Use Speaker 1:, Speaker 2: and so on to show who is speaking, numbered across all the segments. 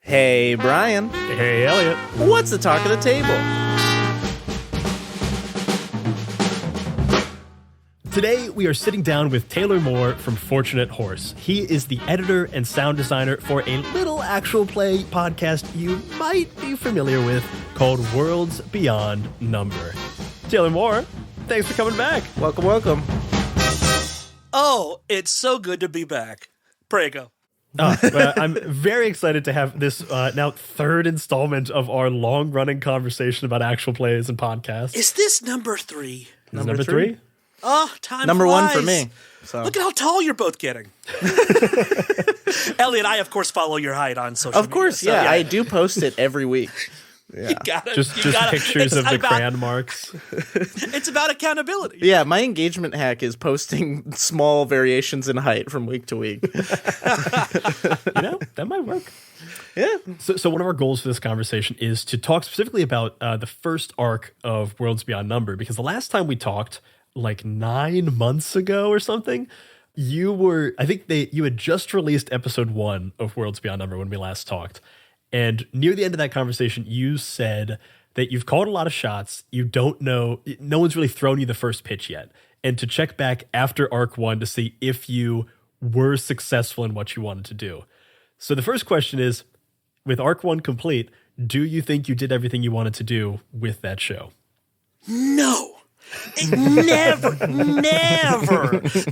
Speaker 1: Hey, Brian.
Speaker 2: Hey, Elliot.
Speaker 1: What's the talk of the table?
Speaker 2: Today, we are sitting down with Taylor Moore from Fortunate Horse. He is the editor and sound designer for a little actual play podcast you might be familiar with called Worlds Beyond Number. Taylor Moore, thanks for coming back.
Speaker 1: Welcome, welcome.
Speaker 3: Oh, it's so good to be back. Prego.
Speaker 2: Well, I'm very excited to have this now third installment of our long-running conversation about actual plays and podcasts.
Speaker 3: Is this number 3?
Speaker 2: Number three?
Speaker 3: Oh, time
Speaker 1: Number
Speaker 3: flies.
Speaker 1: 1 for me. So.
Speaker 3: Look at how tall you're both getting. Elliot, I, of course, follow your height on social media.
Speaker 1: Of course,
Speaker 3: So,
Speaker 1: yeah. I do post it every week.
Speaker 3: You gotta,
Speaker 2: Just pictures of the crayon marks.
Speaker 3: It's about accountability.
Speaker 1: Yeah, my engagement hack is posting small variations in height from week to week.
Speaker 2: That might work.
Speaker 1: Yeah.
Speaker 2: So one of our goals for this conversation is to talk specifically about the first arc of Worlds Beyond Number, because the last time we talked, like 9 months ago or something, you had just released episode 1 of Worlds Beyond Number when we last talked. And near the end of that conversation, you said that you've called a lot of shots. You don't know, no one's really thrown you the first pitch yet. And to check back after arc 1 to see if you were successful in what you wanted to do. So the first question is, with arc 1 complete, do you think you did everything you wanted to do with that show?
Speaker 3: No. Never.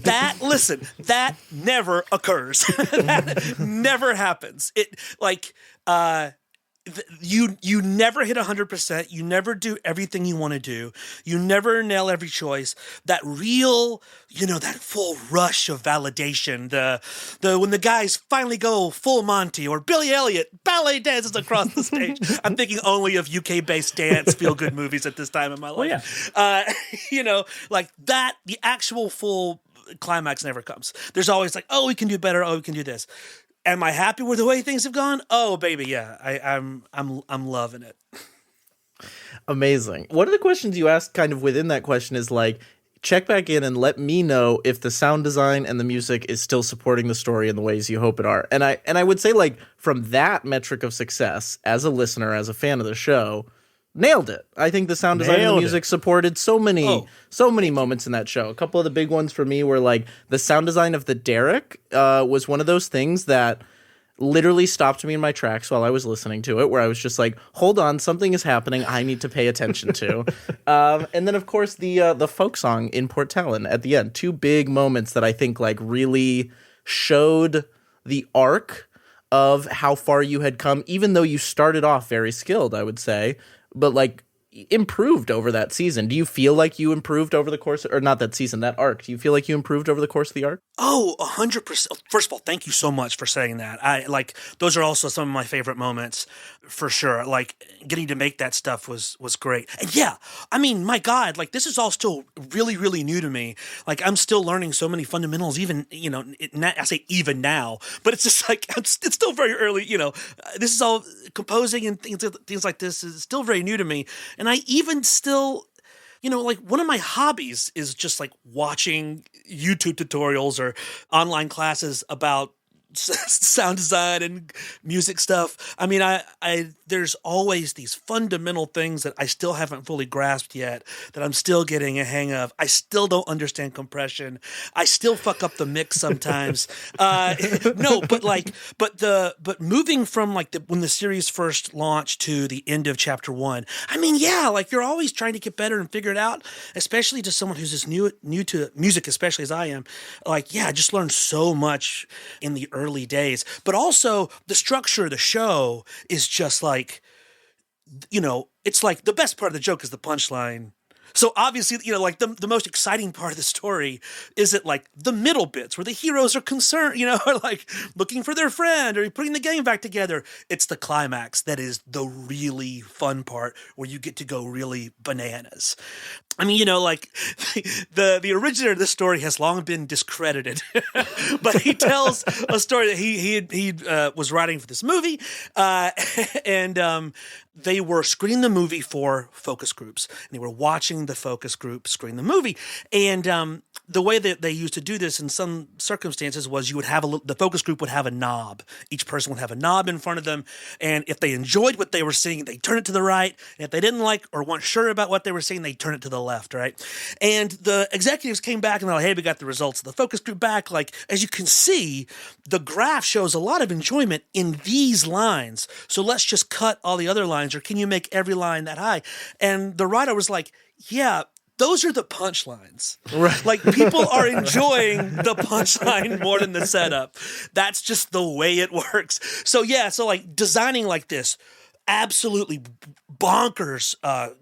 Speaker 3: That never occurs. That never happens. You never hit 100%. You never do everything you want to do. You never nail every choice. That real, that full rush of validation. The when the guys finally go full Monty or Billy Elliot ballet dances across the stage. I'm thinking only of UK-based dance feel-good movies at this time in my life. Like that. The actual full climax never comes. There's always like, oh, we can do better. Oh, we can do this. Am I happy with the way things have gone? Oh, baby, yeah. I'm loving it.
Speaker 1: Amazing. One of the questions you asked kind of within that question is like, check back in and let me know if the sound design and the music is still supporting the story in the ways you hope it are. And I would say, like, from that metric of success, as a listener, as a fan of the show, nailed it. I think the sound design and the music supported so many moments in that show. A couple of the big ones for me were like the sound design of the Derek was one of those things that literally stopped me in my tracks while I was listening to it, where I was just like, hold on, something is happening I need to pay attention to. And then, of course, the folk song in Port Talon at the end. 2 big moments that I think like really showed the arc of how far you had come, even though you started off very skilled, I would say, but like improved over that season. Do you feel like you improved over the course, or not that season, that arc? Do you feel like you improved over the course of the arc?
Speaker 3: Oh, 100%. First of all, thank you so much for saying that. Those are also some of my favorite moments for sure. Like getting to make that stuff was great. And yeah, I mean, my God, like this is all still really, really new to me. Like I'm still learning so many fundamentals, even, I say even now, but it's just like, it's still very early, this is all composing and things like this is still very new to me. And I even still, like one of my hobbies is just like watching YouTube tutorials or online classes about sound design and music stuff. I mean, there's always these fundamental things that I still haven't fully grasped yet, that I'm still getting a hang of. I still don't understand compression. I still fuck up the mix sometimes. But moving from like when the series first launched to the end of chapter 1, I mean, yeah, like you're always trying to get better and figure it out, especially to someone who's just new to music, especially as I am. Like, yeah, I just learned so much in the early days, but also the structure of the show is just like, it's like the best part of the joke is the punchline. So obviously, like the most exciting part of the story isn't like the middle bits where the heroes are concerned, or like looking for their friend or putting the game back together. It's the climax that is the really fun part where you get to go really bananas. I mean, like the originator of this story has long been discredited, but he tells a story that he was writing for this movie, and they were screening the movie for focus groups, and they were watching the focus group screen the movie, and the way that they used to do this in some circumstances was you would have the focus group would have a knob. Each person would have a knob in front of them, and if they enjoyed what they were seeing, they'd turn it to the right, and if they didn't like or weren't sure about what they were seeing, they'd turn it to the left, right? And the executives came back and they're like, hey, we got the results of the focus group back. Like, as you can see, the graph shows a lot of enjoyment in these lines. So let's just cut all the other lines, or can you make every line that high? And the writer was like, yeah, those are the punchlines. Right. Like, people are enjoying the punchline more than the setup. That's just the way it works. So yeah, so like designing like this, absolutely bonkers,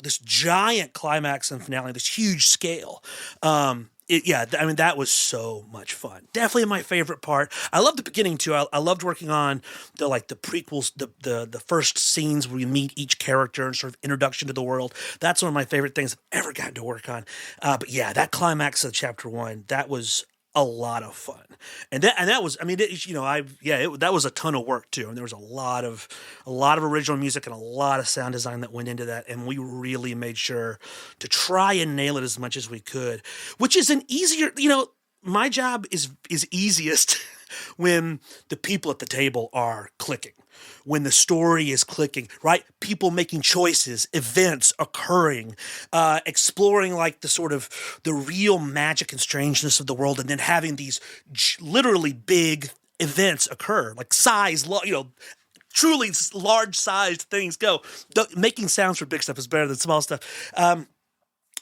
Speaker 3: this giant climax and finale, this huge scale. That was so much fun. Definitely my favorite part. I love the beginning too. I loved working on the prequels, the first scenes where we meet each character and sort of introduction to the world. That's one of my favorite things I've ever gotten to work on. But yeah, that climax of chapter 1, that was a lot of fun, that was, I mean, that was a ton of work too, and there was a lot of original music and a lot of sound design that went into that, and we really made sure to try and nail it as much as we could, which is an easier, my job is easiest when the people at the table are clicking, when the story is clicking, right? People making choices, events occurring, exploring like the sort of the real magic and strangeness of the world, and then having these literally big events occur, like truly large-sized things go. Making sounds for big stuff is better than small stuff.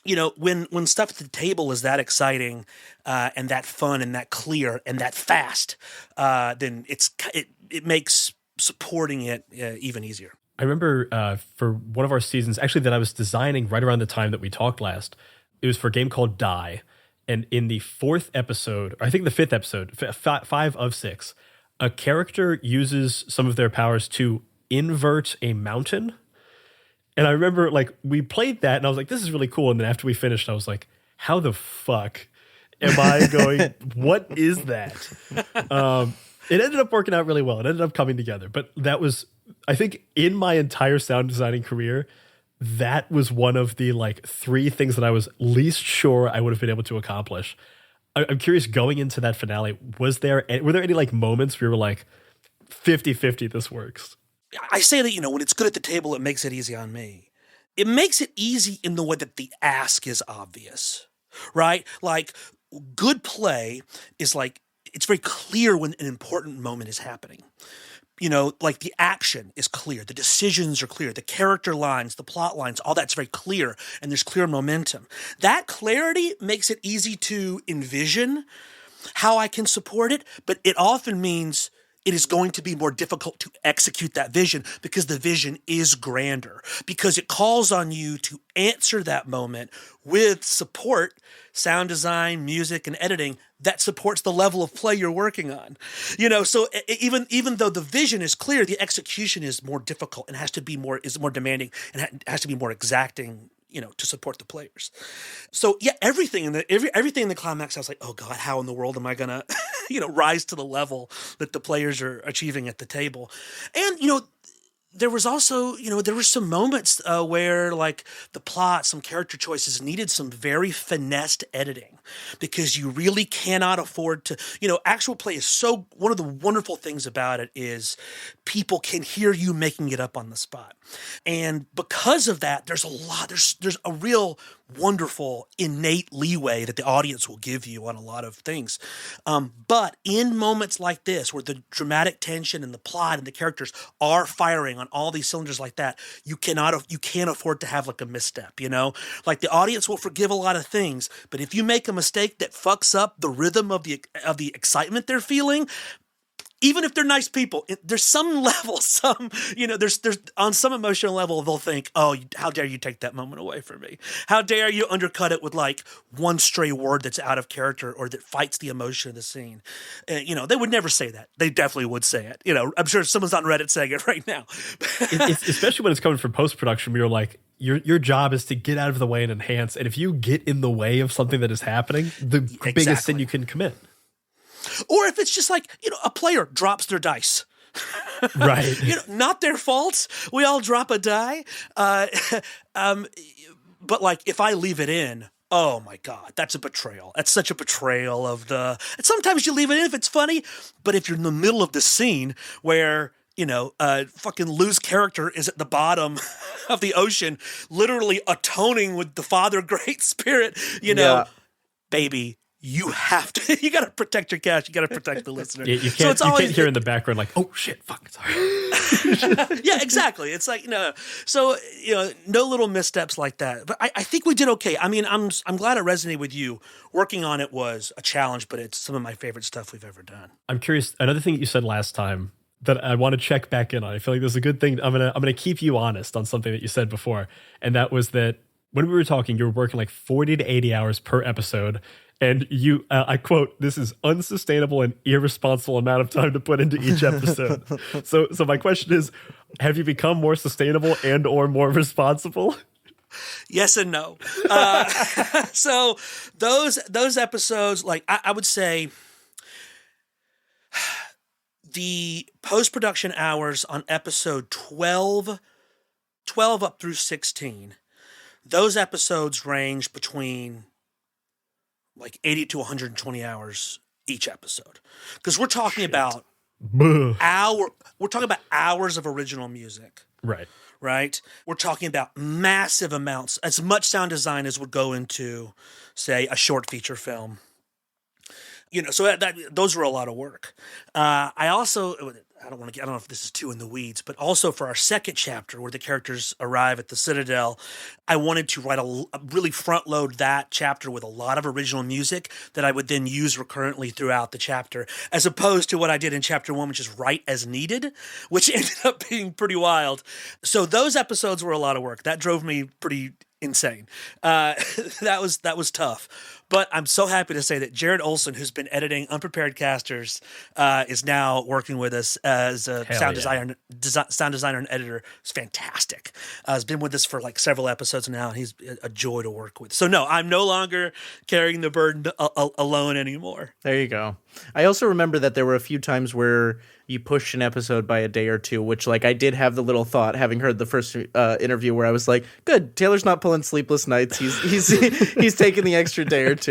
Speaker 3: When stuff at the table is that exciting, and that fun and that clear and that fast, then it makes supporting it even easier.
Speaker 2: I remember for one of our seasons, actually, that I was designing right around the time that we talked last. It was for a game called Die, and in the 4th episode, or I think the 5th episode, 5 of 6, a character uses some of their powers to invert a mountain. And I remember, we played that, and I was like, this is really cool. And then after we finished, I was like, how the fuck am I going, what is that? It ended up working out really well. It ended up coming together. But that was, I think, in my entire sound designing career, that was one of the 3 things that I was least sure I would have been able to accomplish. I'm curious, going into that finale, were there any moments where you were like, 50-50, this works?
Speaker 3: I say that, when it's good at the table, it makes it easy on me. It makes it easy in the way that the ask is obvious, right? Like, good play is it's very clear when an important moment is happening. The action is clear, the decisions are clear, the character lines, the plot lines, all that's very clear, and there's clear momentum. That clarity makes it easy to envision how I can support it, but it often means it is going to be more difficult to execute that vision because the vision is grander, because it calls on you to answer that moment with support, sound design, music, and editing that supports the level of play you're working on. So even though the vision is clear, the execution is more difficult and is more demanding and has to be more exacting, to support the players. So yeah, everything in the climax, I was like, oh God, how in the world am I gonna, rise to the level that the players are achieving at the table? And, there was also, there were some moments where the plot, some character choices needed some very finessed editing because you really cannot afford to, actual play is one of the wonderful things about it is people can hear you making it up on the spot. And because of that, there's a real wonderful innate leeway that the audience will give you on a lot of things. But in moments like this, where the dramatic tension and the plot and the characters are firing on all these cylinders like that, you can't afford to have a misstep, the audience will forgive a lot of things, but if you make a mistake that fucks up the rhythm of the excitement they're feeling, even if they're nice people, there's some level, there's on some emotional level, they'll think, oh, how dare you take that moment away from me? How dare you undercut it with one stray word that's out of character or that fights the emotion of the scene? They would never say that. They definitely would say it. I'm sure someone's on Reddit saying it right now.
Speaker 2: Especially when it's coming from post-production, where you're like, your job is to get out of the way and enhance. And if you get in the way of something that is happening, the biggest sin you can commit.
Speaker 3: Or if it's just like, a player drops their dice.
Speaker 2: Right.
Speaker 3: Not their fault. We all drop a die. But like, if I leave it in, oh my God, that's a betrayal. That's such a betrayal of and sometimes you leave it in if it's funny, but if you're in the middle of the scene where, fucking Lou's character is at the bottom of the ocean, literally atoning with the Father Great Spirit, baby, you have to, you got to protect your cash. You got to protect the listener.
Speaker 2: You can't hear in the background like, oh shit, fuck, sorry.
Speaker 3: Yeah, exactly. It's like, so, no little missteps like that. But I think we did okay. I mean, I'm glad it resonated with you. Working on it was a challenge, but it's some of my favorite stuff we've ever done.
Speaker 2: I'm curious, another thing that you said last time that I want to check back in on. I feel like this is a good thing. I'm gonna keep you honest on something that you said before. And that was that when we were talking, you were working like 40 to 80 hours per episode. And you, I quote, "This is unsustainable and irresponsible amount of time to put into each episode." So my question is, have you become more sustainable and or more responsible?
Speaker 3: Yes and no. So those episodes, like I would say, the post-production hours on episode 12 up through 16, those episodes range between like 80 to 120 hours each episode. Because we're talking about hours of original music.
Speaker 2: Right.
Speaker 3: Right? We're talking about massive amounts, as much sound design as would go into, say, a short feature film. So those were a lot of work. I also, I don't know if this is too in the weeds, but also for our second chapter where the characters arrive at the Citadel, I wanted to write really front load that chapter with a lot of original music that I would then use recurrently throughout the chapter, as opposed to what I did in chapter 1, which is write as needed, which ended up being pretty wild. So those episodes were a lot of work. That drove me pretty insane. That was tough. But I'm so happy to say that Jared Olson, who's been editing Unprepared Casters, is now working with us as a sound designer and editor. It's fantastic. He's been with us for like several episodes now, and he's a joy to work with. So no, I'm no longer carrying the burden alone anymore.
Speaker 1: There you go. I also remember that there were a few times where you pushed an episode by a day or two, which like I did have the little thought, having heard the first interview, where I was like, good, Taylor's not pulling sleepless nights. He's taking the extra day or two.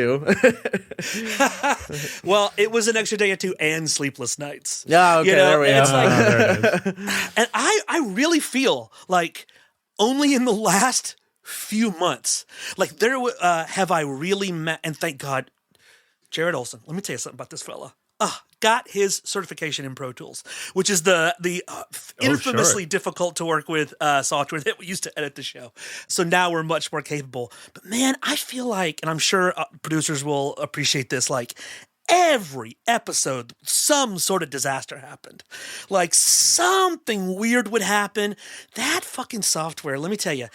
Speaker 3: Well, it was an extra day or two and sleepless nights.
Speaker 1: Yeah, okay, there we go.
Speaker 2: There it is.
Speaker 3: And I really feel like only in the last few months, like there have I really met, and thank God, Jared Olson, let me tell you something about this fella. Got his certification in Pro Tools, which is the infamously difficult to work with software that we used to edit the show. So now we're much more capable. But man, I feel like, and I'm sure producers will appreciate this, like every episode, some sort of disaster happened. Like something weird would happen. That fucking software, let me tell you,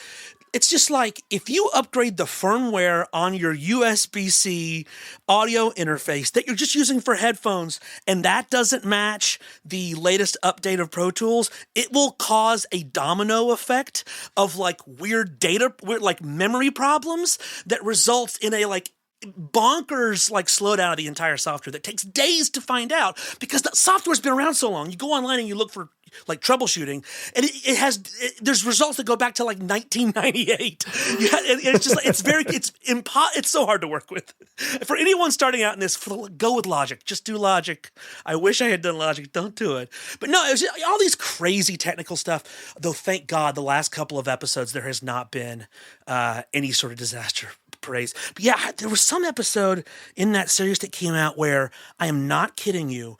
Speaker 3: it's just like if you upgrade the firmware on your USB-C audio interface that you're just using for headphones, and that doesn't match the latest update of Pro Tools, it will cause a domino effect of like weird like memory problems that results in a like bonkers like slowdown of the entire software that takes days to find out because the software's been around so long. You go online and you look for like troubleshooting, and there's results that go back to like 1998. Yeah, it's just it's so hard to work with. For anyone starting out in this, go with Logic. Just do Logic. I wish I had done Logic. Don't do it. But no, it was just all these crazy technical stuff. Though, thank God, the last couple of episodes there has not been any sort of disaster. Praise. But yeah, there was some episode in that series that came out where, I am not kidding you,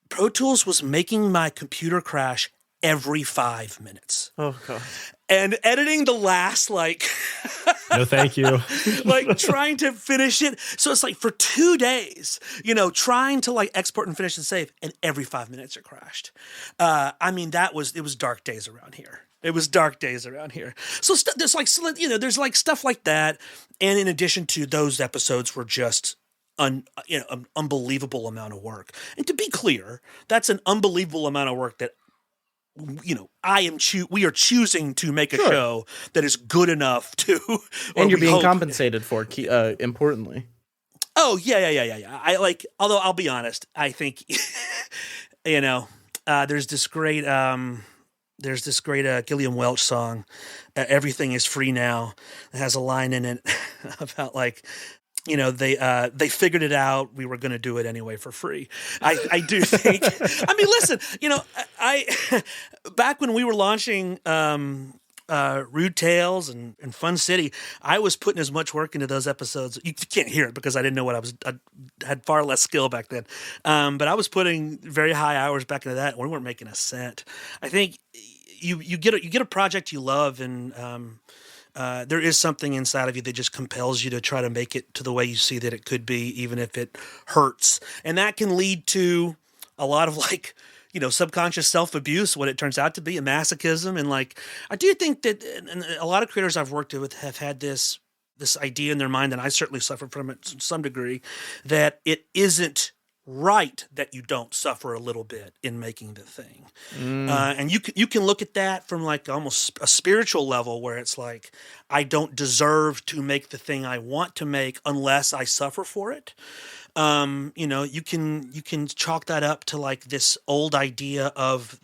Speaker 3: Pro Tools was making my computer crash every 5 minutes.
Speaker 1: Oh, God.
Speaker 3: And editing the last, like...
Speaker 2: No, thank you.
Speaker 3: Like, trying to finish it. So it's like, for 2 days, trying to, like, export and finish and save, and every 5 minutes it crashed. I mean, it was dark days around here. It was dark days around here. So there's like, there's like stuff like that. And in addition to those episodes were just an unbelievable amount of work. And to be clear, that's an unbelievable amount of work that we are choosing to make a show that is good enough to,
Speaker 1: and you're being compensated for, importantly.
Speaker 3: Oh yeah. Although I'll be honest, I think, there's this great Gilliam Welch song, "Everything Is Free Now." It has a line in it about they figured it out. We were going to do it anyway for free. I do think. I mean, listen. I back when we were launching Rude Tales and Fun City, I was putting as much work into those episodes. You can't hear it because I didn't know what I had far less skill back then. But I was putting very high hours back into that. We weren't making a cent. I think you get a project you love, and there is something inside of you that just compels you to try to make it to the way you see that it could be, even if it hurts. And that can lead to a lot of subconscious self-abuse, what it turns out to be, a masochism. And I do think that, and a lot of creators I've worked with have had this idea in their mind, and I certainly suffered from it to some degree, that it isn't right that you don't suffer a little bit in making the thing. And you can look at that from almost a spiritual level, where it's I don't deserve to make the thing I want to make unless I suffer for it. You can chalk that up to this old idea of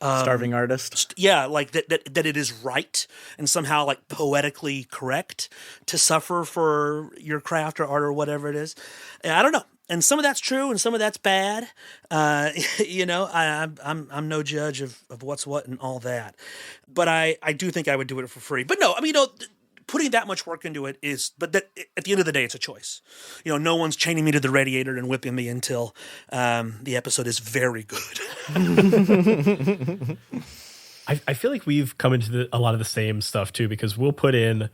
Speaker 1: starving artist.
Speaker 3: Yeah, that it is right and somehow poetically correct to suffer for your craft or art or whatever it is. I don't know. And some of that's true and some of that's bad. I'm no judge of what's what and all that. But I do think I would do it for free. But no, I mean, putting that much work into it is, but that at the end of the day, it's a choice. No one's chaining me to the radiator and whipping me until the episode is very good.
Speaker 2: I feel like we've come into a lot of the same stuff too, because we'll put in,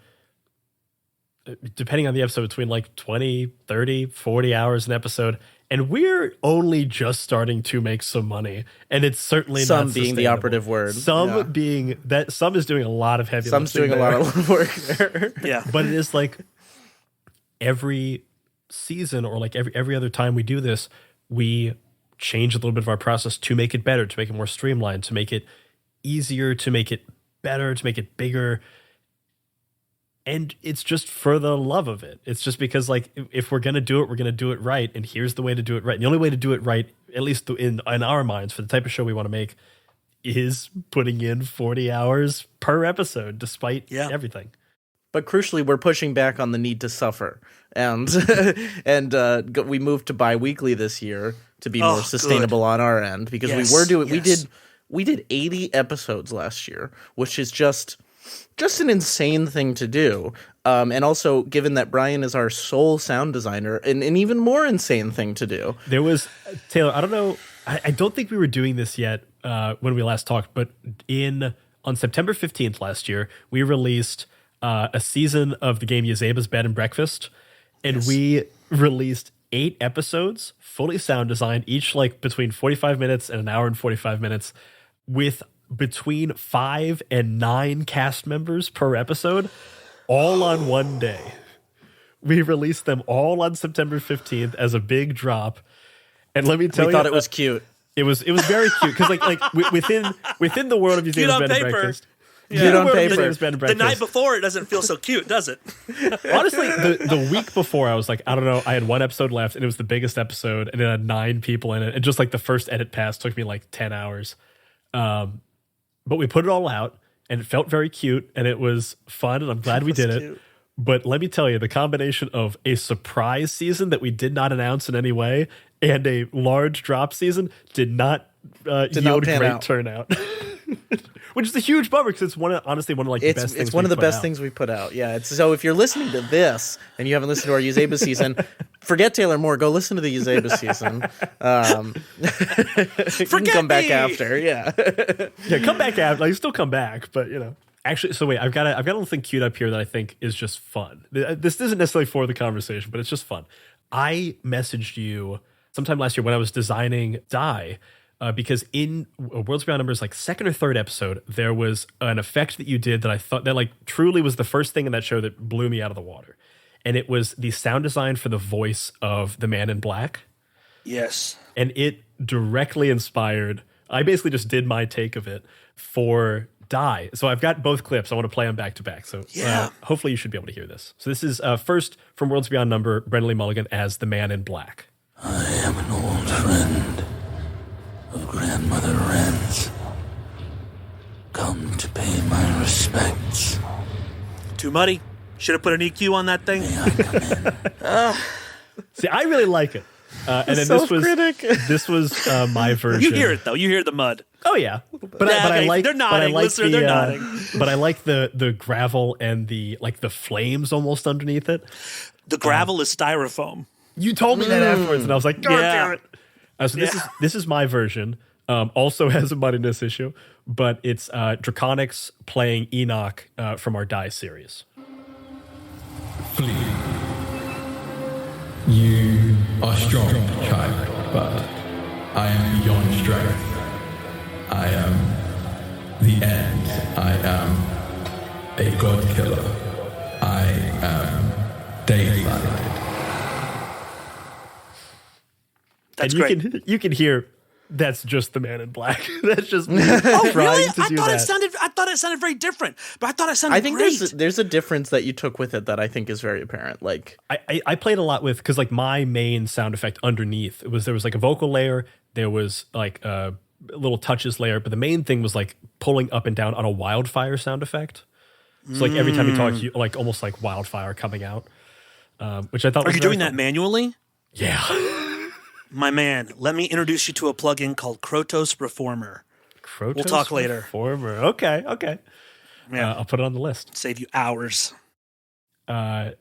Speaker 2: depending on the episode, between 20, 30, 40 hours an episode. And we're only just starting to make some money. And it's certainly
Speaker 1: some
Speaker 2: not
Speaker 1: being the operative word.
Speaker 2: Some being that some is doing a lot of heavy
Speaker 1: Some's doing
Speaker 2: there.
Speaker 1: a lot of work there.
Speaker 3: Yeah.
Speaker 2: But it is every season or every other time we do this, we change a little bit of our process to make it better, to make it more streamlined, to make it easier, to make it better, to make it bigger. And it's just for the love of it. It's just because if we're going to do it, we're going to do it right. And here's the way to do it right. And the only way to do it right, at least in our minds, for the type of show we want to make, is putting in 40 hours per episode, despite everything.
Speaker 1: But crucially, we're pushing back on the need to suffer. And we moved to bi-weekly this year to be more sustainable on our end, because we did 80 episodes last year, which is just an insane thing to do. And also, given that Brian is our sole sound designer, an even more insane thing to do.
Speaker 2: There was, Taylor, I don't know, I don't think we were doing this yet when we last talked, but on September 15th last year, we released a season of the game Yazeba's Bed and Breakfast, and we released 8 episodes, fully sound designed, each between 45 minutes and an hour and 45 minutes, with between 5 and 9 cast members per episode, all on one day. We released them all on September 15th as a big drop. And let me tell you,
Speaker 1: we thought it was cute.
Speaker 2: It was very cute, because within the world of Yazeba's Bed and Breakfast,
Speaker 1: Cute on paper.
Speaker 3: The night before, it doesn't feel so cute, does it?
Speaker 2: Honestly, the week before, I was I don't know, I had 1 episode left, and it was the biggest episode, and it had 9 people in it, and just the first edit pass took me 10 hours. But we put it all out, and it felt very cute, and it was fun, and I'm glad we did it. But let me tell you, the combination of a surprise season that we did not announce in any way and a large drop season did not yield great turnout. Which is a huge bummer, because it's honestly one of the best things.
Speaker 1: It's one of the best things we put out. Yeah. So if you're listening to this and you haven't listened to our Uzeba season, forget Taylor Moore. Go listen to the Uzeba season. You can come back after. Yeah.
Speaker 2: Yeah, come back after. Still come back, but Actually, so wait, I've got a little thing queued up here that I think is just fun. This isn't necessarily for the conversation, but it's just fun. I messaged you sometime last year when I was designing Die. Because in Worlds Beyond Numbers, second or third episode, there was an effect that you did that I thought that truly was the first thing in that show that blew me out of the water. And it was the sound design for the voice of the Man in Black.
Speaker 3: Yes.
Speaker 2: And it directly inspired I basically just did my take of it for Die. So I've got both clips. I want to play them back to back. So hopefully you should be able to hear this. So this is first from Worlds Beyond Number, Brendan Lee Mulligan as the Man in Black.
Speaker 4: I am an old friend of Grandmother Wren's. Come to pay my respects.
Speaker 3: Too muddy. Should have put an EQ on that thing.
Speaker 4: May I come in?
Speaker 2: See, I really like it. And then this was my version.
Speaker 3: You hear it though. You hear the mud.
Speaker 2: Oh yeah, but I like.
Speaker 3: They're nodding. Listener, they're nodding.
Speaker 2: But I like the gravel and the flames almost underneath it.
Speaker 3: The gravel is styrofoam.
Speaker 2: You told me that afterwards, and I was like, God damn it. So this is my version. Also has a muddiness issue, but it's Draconics playing Enoch from our Die series.
Speaker 5: Flee. You are strong, child, but I am beyond strength. I am the end. I am a god killer. I am daylight.
Speaker 3: That's
Speaker 2: and
Speaker 3: great.
Speaker 2: You can hear that's just the Man in Black. That's just me
Speaker 3: Oh,
Speaker 2: trying
Speaker 3: really?
Speaker 2: to do that.
Speaker 3: I thought it sounded very different, but I thought it sounded
Speaker 1: I think
Speaker 3: great.
Speaker 1: there's a difference that you took with it that I think is very apparent. Like
Speaker 2: I played a lot with, because like my main sound effect underneath there was like a vocal layer, there was like a little touches layer, but the main thing was like pulling up and down on a wildfire sound effect. So like every time you talk, you like almost like wildfire coming out, which I thought.
Speaker 3: Are you doing that manually?
Speaker 2: Yeah.
Speaker 3: My man, let me introduce you to a plugin called Krotos Reformer. We'll talk later.
Speaker 2: Reformer. Okay.
Speaker 3: Yeah.
Speaker 2: I'll put it on the list.
Speaker 3: Save you hours.
Speaker 2: I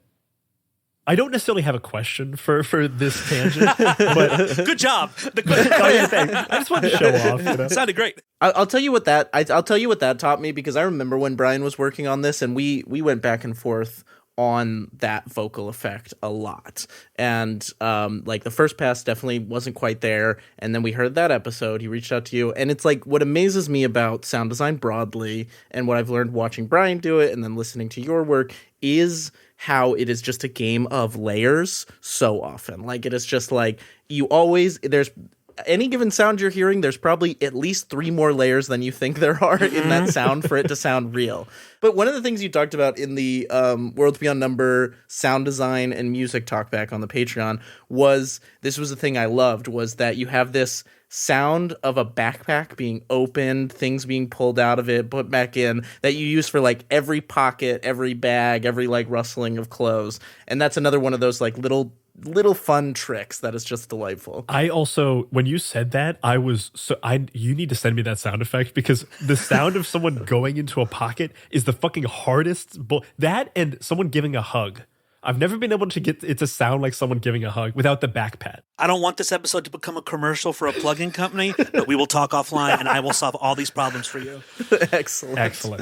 Speaker 2: don't necessarily have a question for this tangent, but
Speaker 3: Good job.
Speaker 2: I just wanted to show off. You know?
Speaker 3: Sounded great.
Speaker 1: I'll tell you what I'll tell you what that taught me, because I remember when Brian was working on this, and we went back and forth on that vocal effect a lot. And like the first pass definitely wasn't quite there, and then we heard that episode, he reached out to you, and it's like what amazes me about sound design broadly, and what I've learned watching Brian do it and then listening to your work, is how it is just a game of layers so often. Like it is just like there's any given sound you're hearing, there's probably at least 3 more layers than you think there are in that sound for it to sound real. But one of the things you talked about in the Worlds Beyond Number sound design and music talkback on the Patreon was the thing I loved, was that you have this sound of a backpack being opened, things being pulled out of it, put back in, that you use for like every pocket, every bag, every like rustling of clothes. And that's another one of those like little fun tricks that is just delightful.
Speaker 2: I also, when you said that, you need to send me that sound effect, because the sound of someone going into a pocket is the fucking hardest. That and someone giving a hug. I've never been able to get it to sound like someone giving a hug without the back pat.
Speaker 3: I don't want this episode to become a commercial for a plugin company, but we will talk offline and I will solve all these problems for you.
Speaker 1: Excellent.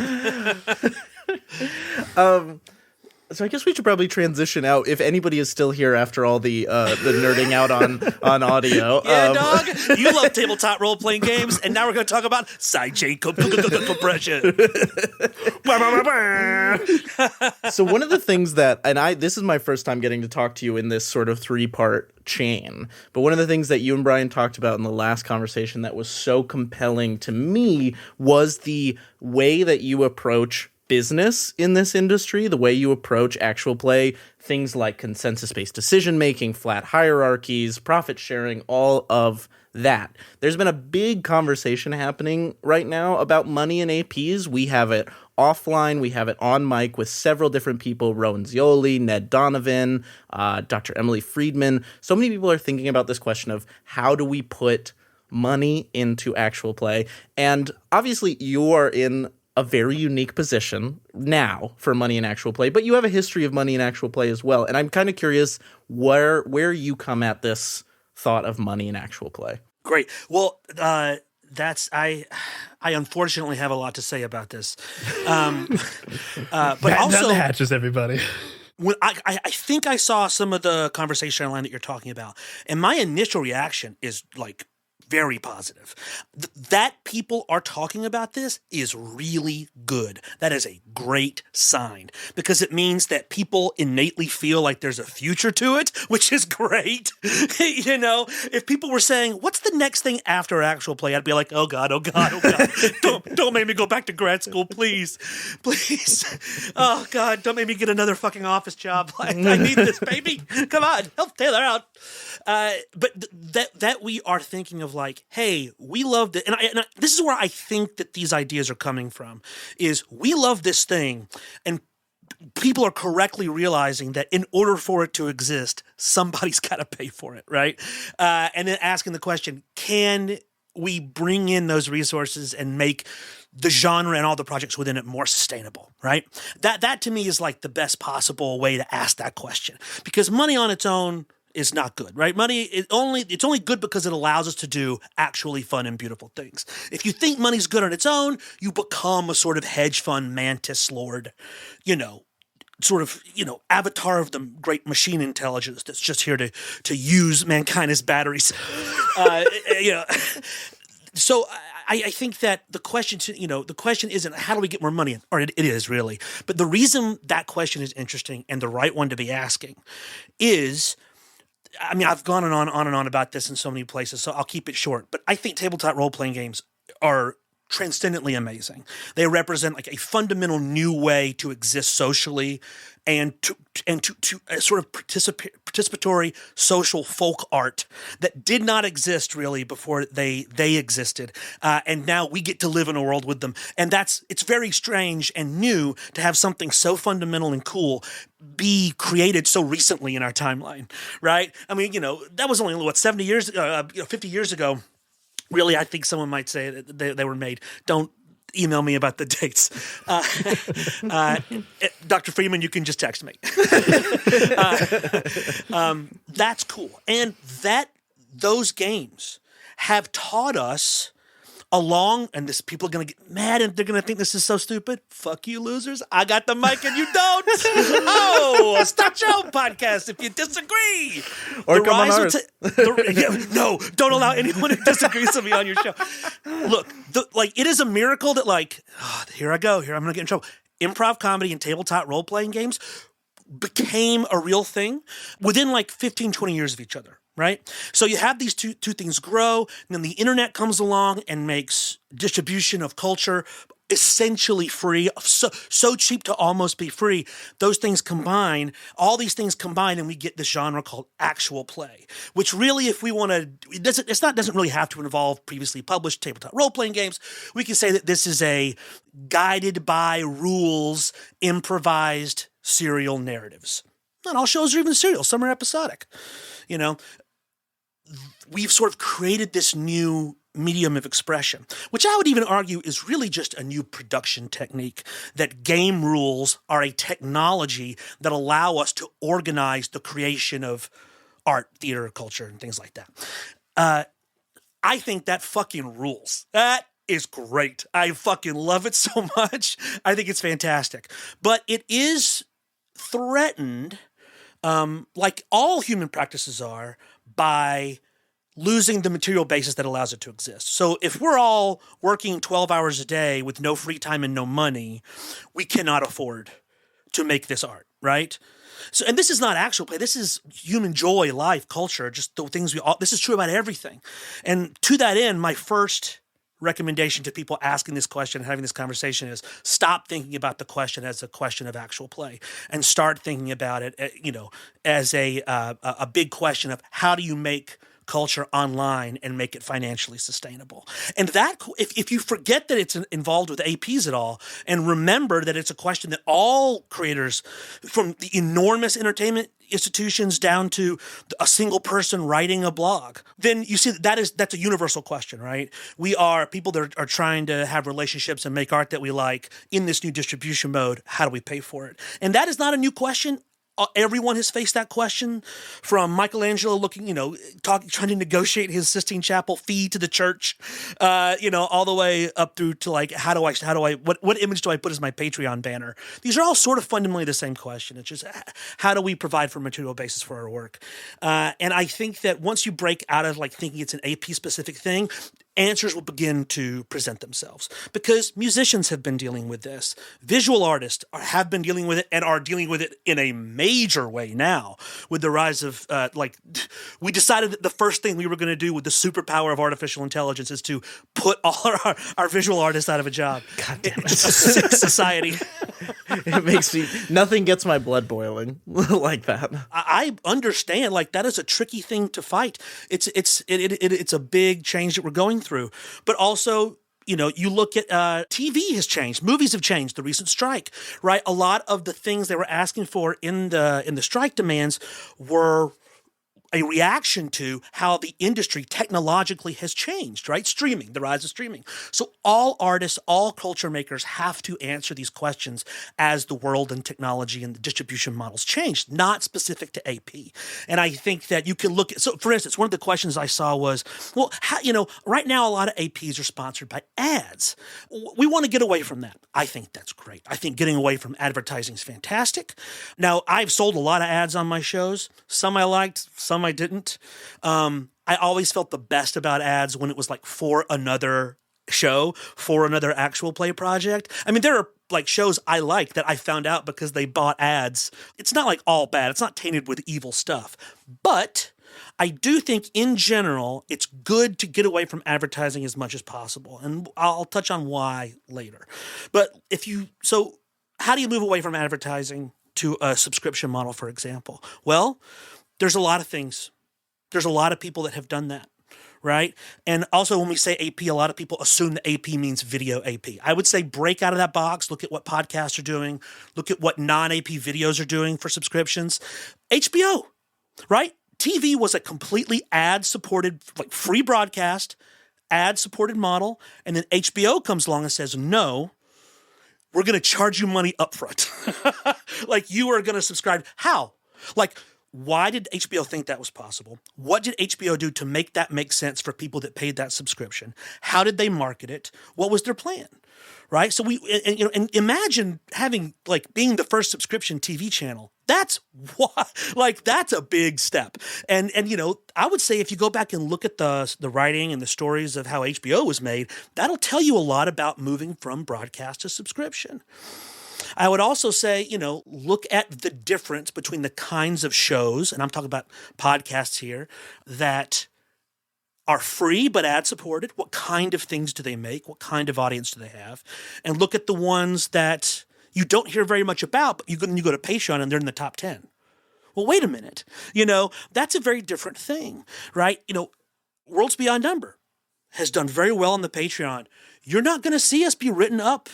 Speaker 1: So I guess we should probably transition out, if anybody is still here after all the nerding out on audio.
Speaker 3: Yeah, dog. You love tabletop role-playing games, and now we're going to talk about sidechain compression.
Speaker 1: So one of the things that, this is my first time getting to talk to you in this sort of 3-part chain, but one of the things that you and Brian talked about in the last conversation that was so compelling to me was the way that you approach business in this industry, the way you approach actual play, things like consensus-based decision-making, flat hierarchies, profit sharing, all of that. There's been a big conversation happening right now about money and APs. We have it offline, we have it on mic with several different people, Rowan Zioli, Ned Donovan, Dr. Emily Friedman. So many people are thinking about this question of how do we put money into actual play? And obviously you are in a very unique position now for money in actual play, but you have a history of money in actual play as well. And I'm kind of curious where you come at this thought of money in actual play.
Speaker 3: Great. Well, I unfortunately have a lot to say about this. But also
Speaker 2: the hatches, everybody.
Speaker 3: When I think I saw some of the conversation online that you're talking about, and my initial reaction is like very positive. That people are talking about this is really good. That is a great sign because it means that people innately feel like there's a future to it, which is great. You know, if people were saying, what's the next thing after actual play? I'd be like, oh God, oh God, oh God. Don't make me go back to grad school, please. Please. Oh God, don't make me get another fucking office job. I need this, baby. Come on, help Taylor out. But that we are thinking of like, hey, we love this. And this is where I think that these ideas are coming from, is we love this thing and people are correctly realizing that in order for it to exist, somebody's got to pay for it, right? And then asking the question, can we bring in those resources and make the genre and all the projects within it more sustainable, right? That to me is like the best possible way to ask that question, because money on its own is not good, right? Money it's only good because it allows us to do actually fun and beautiful things. If you think money's good on its own, you become a sort of hedge fund mantis lord, you know, sort of, you know, avatar of the great machine intelligence that's just here to use mankind as batteries. You know, so I think that the question isn't how do we get more money in, or it is really, but the reason that question is interesting and the right one to be asking is, I mean, I've gone on and on about this in so many places, so I'll keep it short. But I think tabletop role-playing games are transcendently amazing. They represent like a fundamental new way to exist socially and to a sort of participatory social folk art that did not exist really before they existed. And now we get to live in a world with them. And it's very strange and new to have something so fundamental and cool be created so recently in our timeline, right? I mean, you know, that was only, 50 years ago. Really, I think someone might say that they were made. Don't email me about the dates. Dr. Freeman, you can just text me. That's cool. And those games have taught us and this people are going to get mad and they're going to think this is so stupid. Fuck you, losers. I got the mic and you don't. Oh, start your own podcast if you disagree.
Speaker 1: Or come on ours.
Speaker 3: No, don't allow anyone who disagrees with me on your show. Look, it is a miracle that here I'm going to get in trouble. Improv comedy and tabletop role-playing games became a real thing within 15, 20 years of each other. Right? So you have these two things grow, and then the internet comes along and makes distribution of culture essentially free, so cheap to almost be free. Those things combine, all these things combine, and we get this genre called actual play, which really, if we want to, doesn't really have to involve previously published tabletop role-playing games. We can say that this is a guided by rules, improvised serial narratives. Not all shows are even serial. Some are episodic. You know, we've sort of created this new medium of expression, which I would even argue is really just a new production technique, that game rules are a technology that allow us to organize the creation of art, theater, culture, and things like that. I think that fucking rules. That is great. I fucking love it so much. I think it's fantastic. But it is threatened, like all human practices are, by losing the material basis that allows it to exist. So if we're all working 12 hours a day with no free time and no money, we cannot afford to make this art, right? So, and this is not actual play. This is human joy, life, culture, just the things this is true about everything. And to that end, my first recommendation to people asking this question and having this conversation is stop thinking about the question as a question of actual play and start thinking about it, as a big question of how do you make culture online and make it financially sustainable. And that, if you forget that it's involved with APs at all, and remember that it's a question that all creators, from the enormous entertainment institutions down to a single person writing a blog, then you see that's a universal question, right? We are people that are trying to have relationships and make art that we like in this new distribution mode. How do we pay for it? And that is not a new question everyone has faced that question, from Michelangelo looking, trying to negotiate his Sistine Chapel fee to the church, all the way up through to like, what image do I put as my Patreon banner? These are all sort of fundamentally the same question. It's just, how do we provide for a material basis for our work? And I think that once you break out of like thinking it's an AP specific thing, answers will begin to present themselves, because musicians have been dealing with this. Visual artists have been dealing with it and are dealing with it in a major way now with the rise of, we decided that the first thing we were going to do with the superpower of artificial intelligence is to put all our visual artists out of a job.
Speaker 1: God damn it.
Speaker 3: It's a sick society.
Speaker 1: It makes me, nothing gets my blood boiling like that.
Speaker 3: I understand, like, that is a tricky thing to fight. It's a big change that we're going through, but also, you look at TV has changed, movies have changed. The recent strike, right? A lot of the things they were asking for in the strike demands were a reaction to how the industry technologically has changed, right? Streaming, the rise of streaming. So all artists, all culture makers have to answer these questions as the world and technology and the distribution models change, not specific to AP. And I think that you can look at, so for instance, one of the questions I saw was, well, right now a lot of APs are sponsored by ads. We want to get away from that. I think that's great. I think getting away from advertising is fantastic. Now, I've sold a lot of ads on my shows. Some I liked, some I didn't. I always felt the best about ads when it was like for another show, for another actual play project. I mean, there are like shows I like that I found out because they bought ads. It's not like all bad. It's not tainted with evil stuff. But I do think in general, it's good to get away from advertising as much as possible. And I'll touch on why later. But so how do you move away from advertising to a subscription model, for example? Well, there's a lot of things. There's a lot of people that have done that, right? And also when we say AP, a lot of people assume that AP means video AP. I would say break out of that box, look at what podcasts are doing, look at what non-AP videos are doing for subscriptions. HBO, right? TV was a completely ad-supported, like free broadcast, ad-supported model, and then HBO comes along and says, no, we're going to charge you money upfront. Like you are going to subscribe. How? Like, why did HBO think that was possible? What did HBO do to make that make sense for people that paid that subscription? How did they market it? What was their plan? Right? So and imagine having being the first subscription TV channel. That's a big step. And I would say if you go back and look at the writing and the stories of how HBO was made, that'll tell you a lot about moving from broadcast to subscription. I would also say, look at the difference between the kinds of shows, and I'm talking about podcasts here, that are free but ad-supported. What kind of things do they make? What kind of audience do they have? And look at the ones that you don't hear very much about, but you go to Patreon and they're in the top 10. Well, wait a minute. That's a very different thing, right? Worlds Beyond Number has done very well on the Patreon. You're not going to see us be written up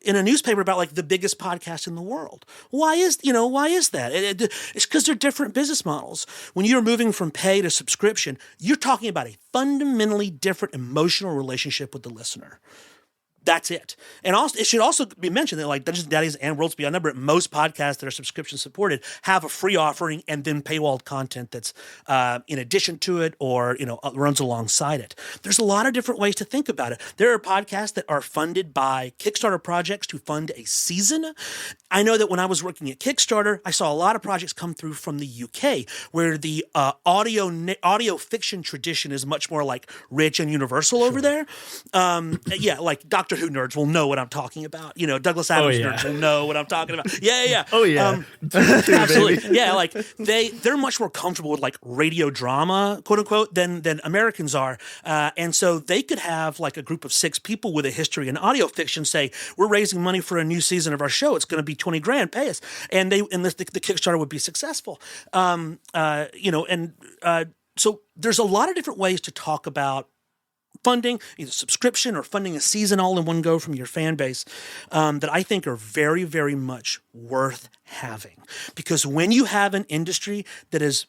Speaker 3: in a newspaper about the biggest podcast in the world. Why is that? It's because they're different business models. When you're moving from pay to subscription, you're talking about a fundamentally different emotional relationship with the listener. That's it. And also, it should also be mentioned that Dungeons and Daddies and Worlds Beyond Number, most podcasts that are subscription supported have a free offering and then paywalled content that's in addition to it or runs alongside it. There's a lot of different ways to think about it. There are podcasts that are funded by Kickstarter projects to fund a season. I know that when I was working at Kickstarter, I saw a lot of projects come through from the UK where the audio fiction tradition is much more rich and universal over there. Like Doctor Who nerds will know what I'm talking about. Douglas Adams nerds will know what I'm talking about. Yeah.
Speaker 2: Oh yeah.
Speaker 3: Absolutely. Yeah. They're much more comfortable with radio drama, quote unquote, than Americans are. And so they could have a group of 6 people with a history in audio fiction say, we're raising money for a new season of our show. It's going to be $20,000, pay us. And the Kickstarter would be successful. So there's a lot of different ways to talk about funding, either subscription or funding a season all in one go from your fan base, that I think are very, very much worth having. Because when you have an industry that is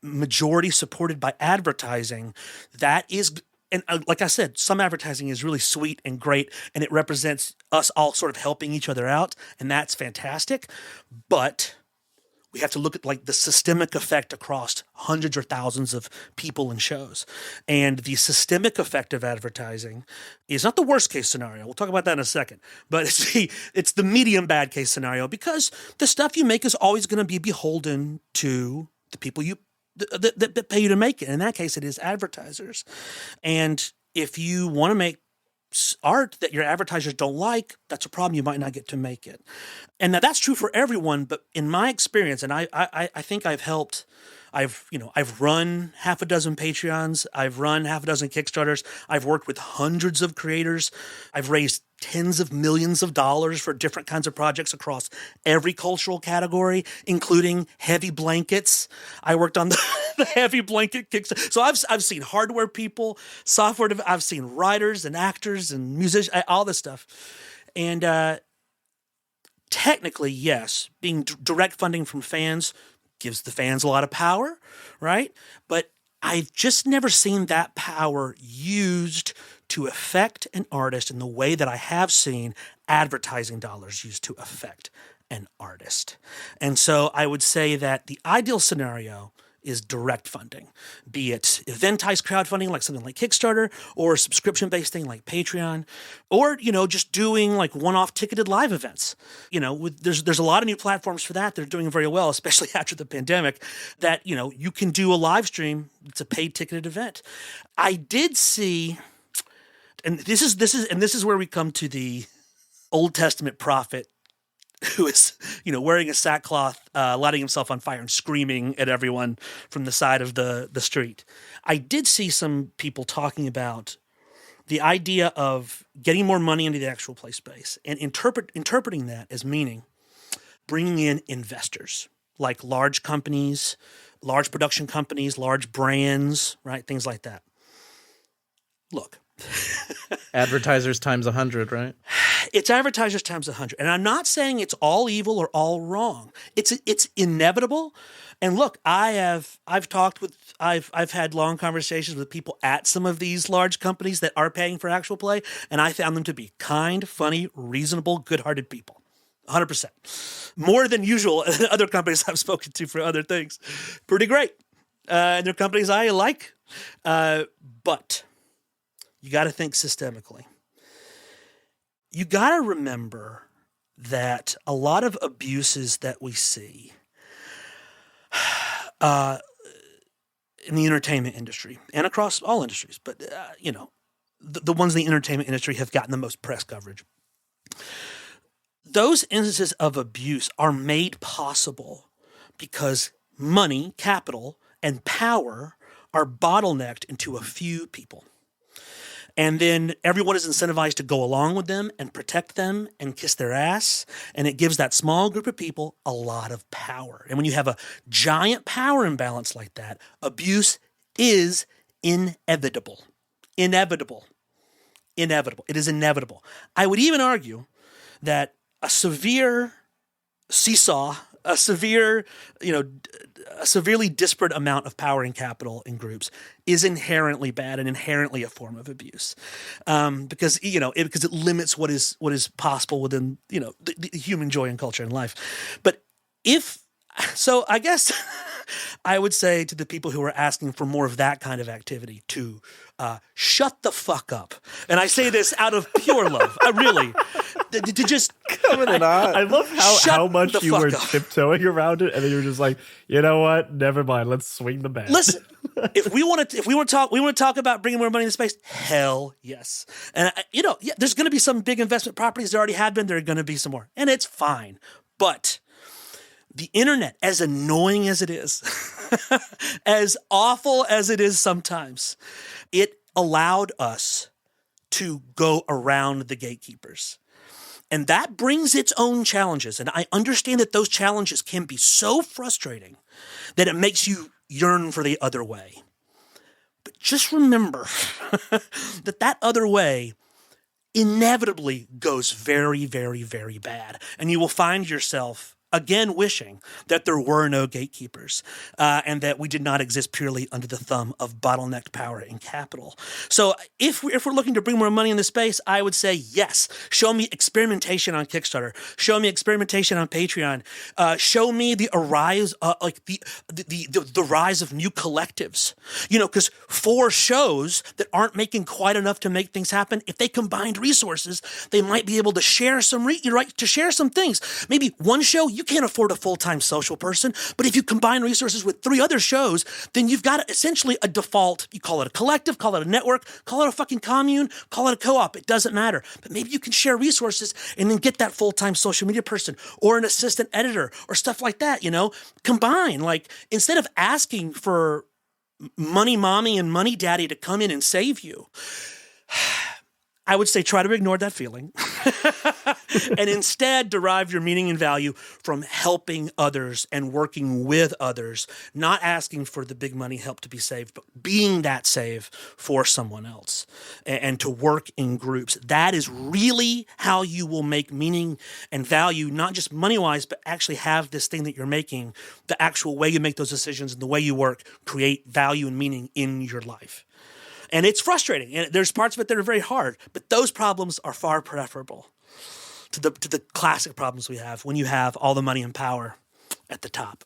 Speaker 3: majority supported by advertising, that is, and like I said, some advertising is really sweet and great, and it represents us all sort of helping each other out, and that's fantastic. But We have to look at like the systemic effect across hundreds or thousands of people and shows. And the systemic effect of advertising is not the worst case scenario. We'll talk about that in a second. But it's the medium bad case scenario, because the stuff you make is always going to be beholden to the people that pay you to make it. In that case, it is advertisers. And if you want to make art that your advertisers don't like, that's a problem. You might not get to make it. And now that's true for everyone, but in my experience, and I think I've helped, I've run half a dozen Patreons, I've run half a dozen Kickstarters, I've worked with hundreds of creators, I've raised tens of millions of dollars for different kinds of projects across every cultural category, including heavy blankets. I worked on the heavy blanket Kickstarter. So I've seen hardware people, software, I've seen writers and actors and musicians, all this stuff. And technically, yes, being direct funding from fans gives the fans a lot of power, right? But I've just never seen that power used to affect an artist in the way that I have seen advertising dollars used to affect an artist. And so I would say that the ideal scenario is direct funding, be it eventized crowdfunding like something like Kickstarter, or subscription-based thing like Patreon, or, just doing like one-off ticketed live events. There's a lot of new platforms for that. They're doing very well, especially after the pandemic, that, you can do a live stream. It's a paid ticketed event. I did see, and this is where we come to the Old Testament prophet who is, wearing a sackcloth, lighting himself on fire and screaming at everyone from the side of the street. I did see some people talking about the idea of getting more money into the actual play space and interpreting that as meaning bringing in investors, like large companies, large production companies, large brands, right? Things like that. Look.
Speaker 1: Advertisers times 100, right?
Speaker 3: It's advertisers times 100. And I'm not saying it's all evil or all wrong. It's inevitable. And look, I've had long conversations with people at some of these large companies that are paying for actual play, and I found them to be kind, funny, reasonable, good-hearted people. 100%. More than usual other companies I've spoken to for other things. Pretty great. And they're companies I like. But you got to think systemically. You got to remember that a lot of abuses that we see in the entertainment industry and across all industries, but, the ones in the entertainment industry have gotten the most press coverage. Those instances of abuse are made possible because money, capital, and power are bottlenecked into a few people. And then everyone is incentivized to go along with them and protect them and kiss their ass. And it gives that small group of people a lot of power. And when you have a giant power imbalance like that, abuse is inevitable. Inevitable. It is inevitable. I would even argue that a severe seesaw, a severely disparate amount of power and capital in groups is inherently bad and inherently a form of abuse, because it limits what is possible within the human joy and culture and life. But I guess I would say to the people who are asking for more of that kind of activity to shut the fuck up. And I say this out of pure love. I really to just
Speaker 1: coming in on.
Speaker 2: I love how much you were tiptoeing around it, and then you were just like, you know what? Never mind. Let's swing the bat.
Speaker 3: Listen, if we want to talk about bringing more money into space. Hell yes. And there's going to be some big investment properties. There already have been. There are going to be some more, and it's fine. But the internet, as annoying as it is, as awful as it is sometimes, it allowed us to go around the gatekeepers. And that brings its own challenges. And I understand that those challenges can be so frustrating that it makes you yearn for the other way. But just remember that other way inevitably goes very, very, very bad. And you will find yourself again wishing that there were no gatekeepers and that we did not exist purely under the thumb of bottlenecked power and capital. So if we're looking to bring more money in the space, I would say yes. Show me experimentation on Kickstarter. Show me experimentation on Patreon. Show me the rise, the rise of new collectives. Because for shows that aren't making quite enough to make things happen, if they combined resources, they might be able to share some things. Maybe one show, you can't afford a full-time social person, but if you combine resources with 3 other shows, then you've got essentially a default. You call it a collective, call it a network, call it a fucking commune, call it a co-op. It doesn't matter. But maybe you can share resources and then get that full-time social media person or an assistant editor or stuff like that, Combine. Like, instead of asking for money mommy and money daddy to come in and save you, I would say try to ignore that feeling and instead derive your meaning and value from helping others and working with others, not asking for the big money help to be saved, but being that save for someone else and to work in groups. That is really how you will make meaning and value, not just money-wise, but actually have this thing that you're making, the actual way you make those decisions and the way you work, create value and meaning in your life. And it's frustrating, and there's parts of it that are very hard, but those problems are far preferable to the classic problems we have when you have all the money and power at the top.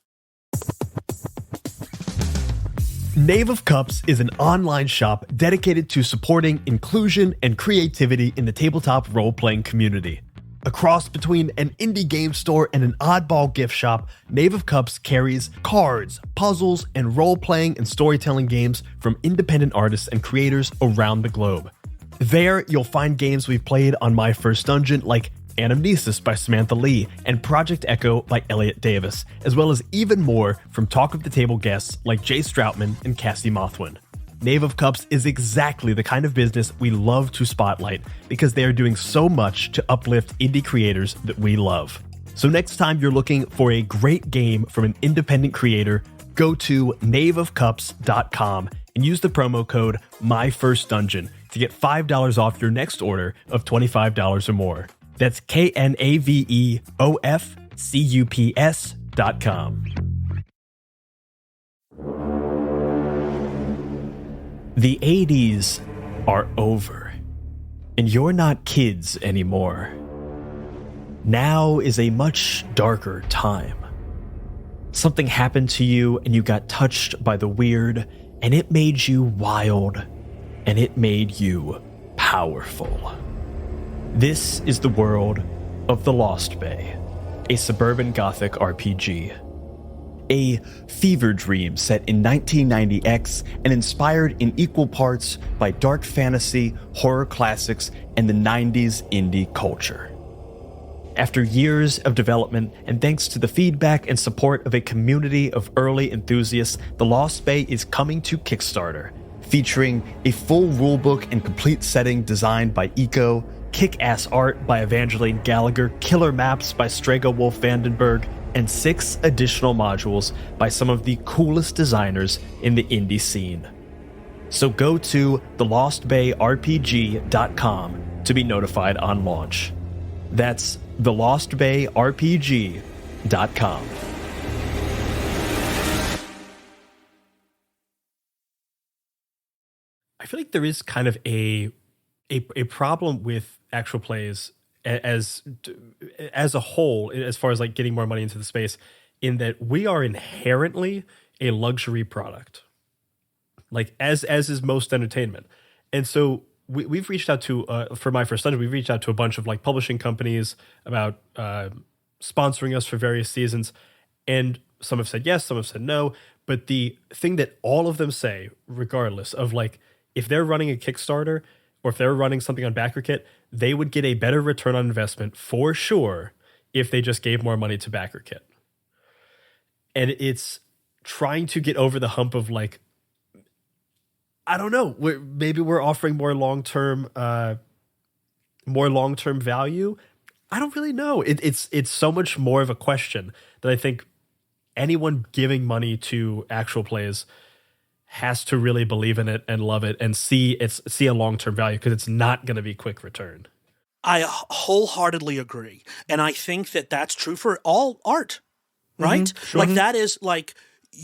Speaker 2: Knave of Cups is an online shop dedicated to supporting inclusion and creativity in the tabletop role-playing community. A cross between an indie game store and an oddball gift shop, Knave of Cups carries cards, puzzles, and role-playing and storytelling games from independent artists and creators around the globe. There, you'll find games we've played on My First Dungeon like Anamnesis by Samantha Lee and Project Echo by Elliot Davis, as well as even more from Talk of the Table guests like Jay Stroutman and Cassie Mothwin. Knave of Cups is exactly the kind of business we love to spotlight because they are doing so much to uplift indie creators that we love. So next time you're looking for a great game from an independent creator, go to knaveofcups.com and use the promo code MyFirstDungeon to get $5 off your next order of $25 or more. That's KNAVEOFCUPS.com. The 80s are over, and you're not kids anymore. Now is a much darker time. Something happened to you and you got touched by the weird, and it made you wild, and it made you powerful. This is the world of The Lost Bay, a suburban gothic RPG. A fever dream set in 1990X and inspired in equal parts by dark fantasy, horror classics, and the 90s indie culture. After years of development and thanks to the feedback and support of a community of early enthusiasts, The Lost Bay is coming to Kickstarter, featuring a full rulebook and complete setting designed by Eco, kick-ass art by Evangeline Gallagher, killer maps by Strega Wolf Vandenberg, and 6 additional modules by some of the coolest designers in the indie scene. So go to thelostbayrpg.com to be notified on launch. That's thelostbayrpg.com. I feel like there is kind of a problem with actual plays as a whole, as far as like getting more money into the space, in that we are inherently a luxury product, like as is most entertainment. And so we've reached out to for My First Dungeon, we've reached out to a bunch of like publishing companies about sponsoring us for various seasons, and some have said yes, some have said no. But the thing that all of them say, regardless of like if they're running a Kickstarter or if they're running something on BackerKit, they would get a better return on investment for sure if they just gave more money to BackerKit. And it's trying to get over the hump of like, I don't know, maybe we're offering more long-term value. I don't really know. It's so much more of a question that I think anyone giving money to actual plays has to really believe in it and love it and see a long-term value, because it's not going to be quick return.
Speaker 3: I wholeheartedly agree. And I think that that's true for all art, right? Like that is like,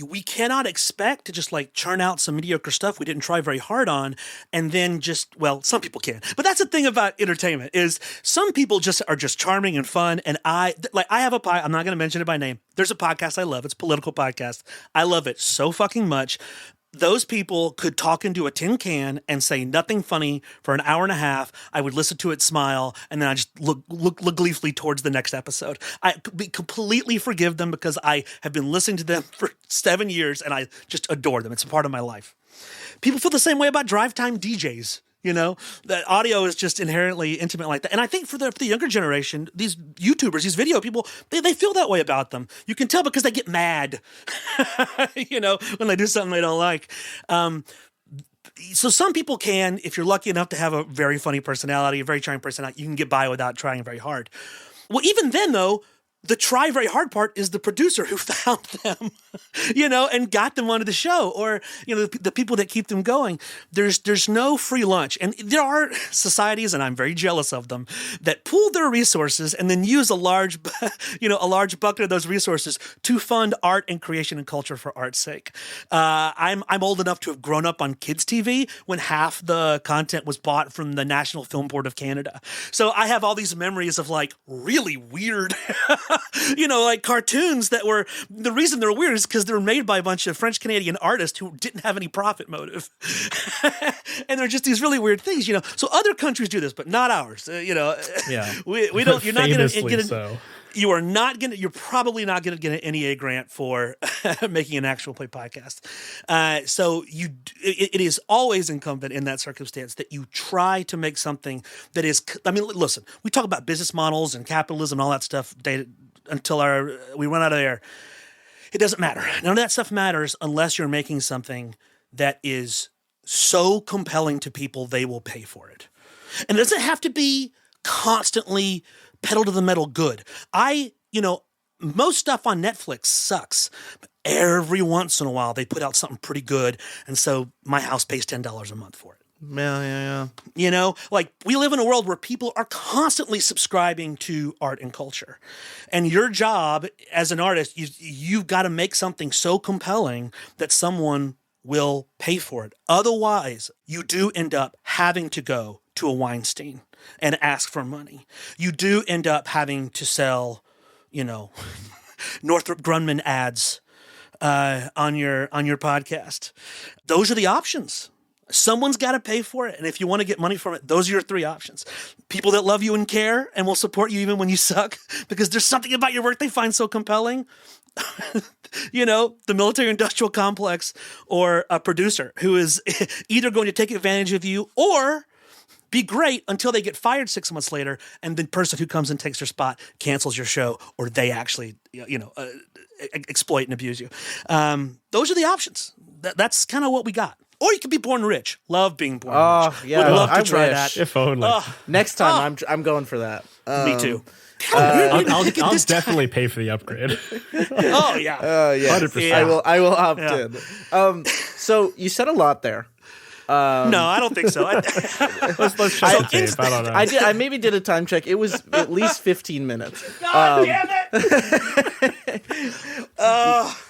Speaker 3: we cannot expect to just like churn out some mediocre stuff we didn't try very hard on and then just, well, some people can. But that's the thing about entertainment is some people just are just charming and fun. And I have I'm not going to mention it by name. There's a podcast I love. It's a political podcast. I love it so fucking much. Those people could talk into a tin can and say nothing funny for an hour and a half. I would listen to it, smile, and then I just look gleefully towards the next episode. I completely forgive them because I have been listening to them for 7 years and I just adore them. It's a part of my life. People feel the same way about drive time DJs. You know, that audio is just inherently intimate like that. And I think for the younger generation, these YouTubers, these video people, they feel that way about them. You can tell because they get mad, you know, when they do something they don't like. So some people can, if you're lucky enough to have a very funny personality, a very charming personality, you can get by without trying very hard. Well, even then, though, the try very hard part is the producer who found them, you know, and got them onto the show, or, you know, the people that keep them going. There's no free lunch. And there are societies, and I'm very jealous of them, that pool their resources and then use a large bucket of those resources to fund art and creation and culture for art's sake. I'm old enough to have grown up on kids' TV when half the content was bought from the National Film Board of Canada. So I have all these memories of like really weird you know, like cartoons that were, the reason they're weird is because they're made by a bunch of French Canadian artists who didn't have any profit motive. And they're just these really weird things, you know. So other countries do this, but not ours. You know,
Speaker 2: yeah,
Speaker 3: we don't, you're not going to get it.
Speaker 2: So.
Speaker 3: You're probably not going to get an NEA grant for making an actual play podcast. So it is always incumbent in that circumstance that you try to make something that is, I mean, listen, we talk about business models and capitalism and all that stuff until we run out of air. It doesn't matter. None of that stuff matters unless you're making something that is so compelling to people they will pay for it. And it doesn't have to be constantly pedal to the metal good. Most stuff on Netflix sucks, but every once in a while they put out something pretty good, and so my house pays $10 a month for it.
Speaker 1: Yeah.
Speaker 3: You know, like we live in a world where people are constantly subscribing to art and culture. And your job as an artist, you've got to make something so compelling that someone will pay for it. Otherwise, you do end up having to go to a Weinstein and ask for money. You do end up having to sell, you know, Northrop Grumman ads on your podcast. Those are the options. Someone's got to pay for it. And if you want to get money from it, those are your three options. People that love you and care and will support you even when you suck because there's something about your work they find so compelling. You know, the military industrial complex, or a producer who is either going to take advantage of you or be great until they get fired 6 months later, and the person who comes and takes their spot cancels your show, or they actually, exploit and abuse you. Those are the options. That's kind of what we got. Or you could be born rich. Love being born rich.
Speaker 1: Yeah,
Speaker 3: would love to
Speaker 1: I
Speaker 3: try
Speaker 1: wish.
Speaker 3: that.
Speaker 2: If only.
Speaker 1: Next time, I'm going for that.
Speaker 3: Me too.
Speaker 2: I'll definitely pay for the upgrade.
Speaker 3: Oh yeah.
Speaker 1: Yeah.
Speaker 2: 100%.
Speaker 1: I will opt in. So you said a lot there.
Speaker 3: No, I don't think so.
Speaker 2: Let's check the tape. I don't know.
Speaker 1: I maybe did a time check. It was at least 15 minutes.
Speaker 3: God damn it!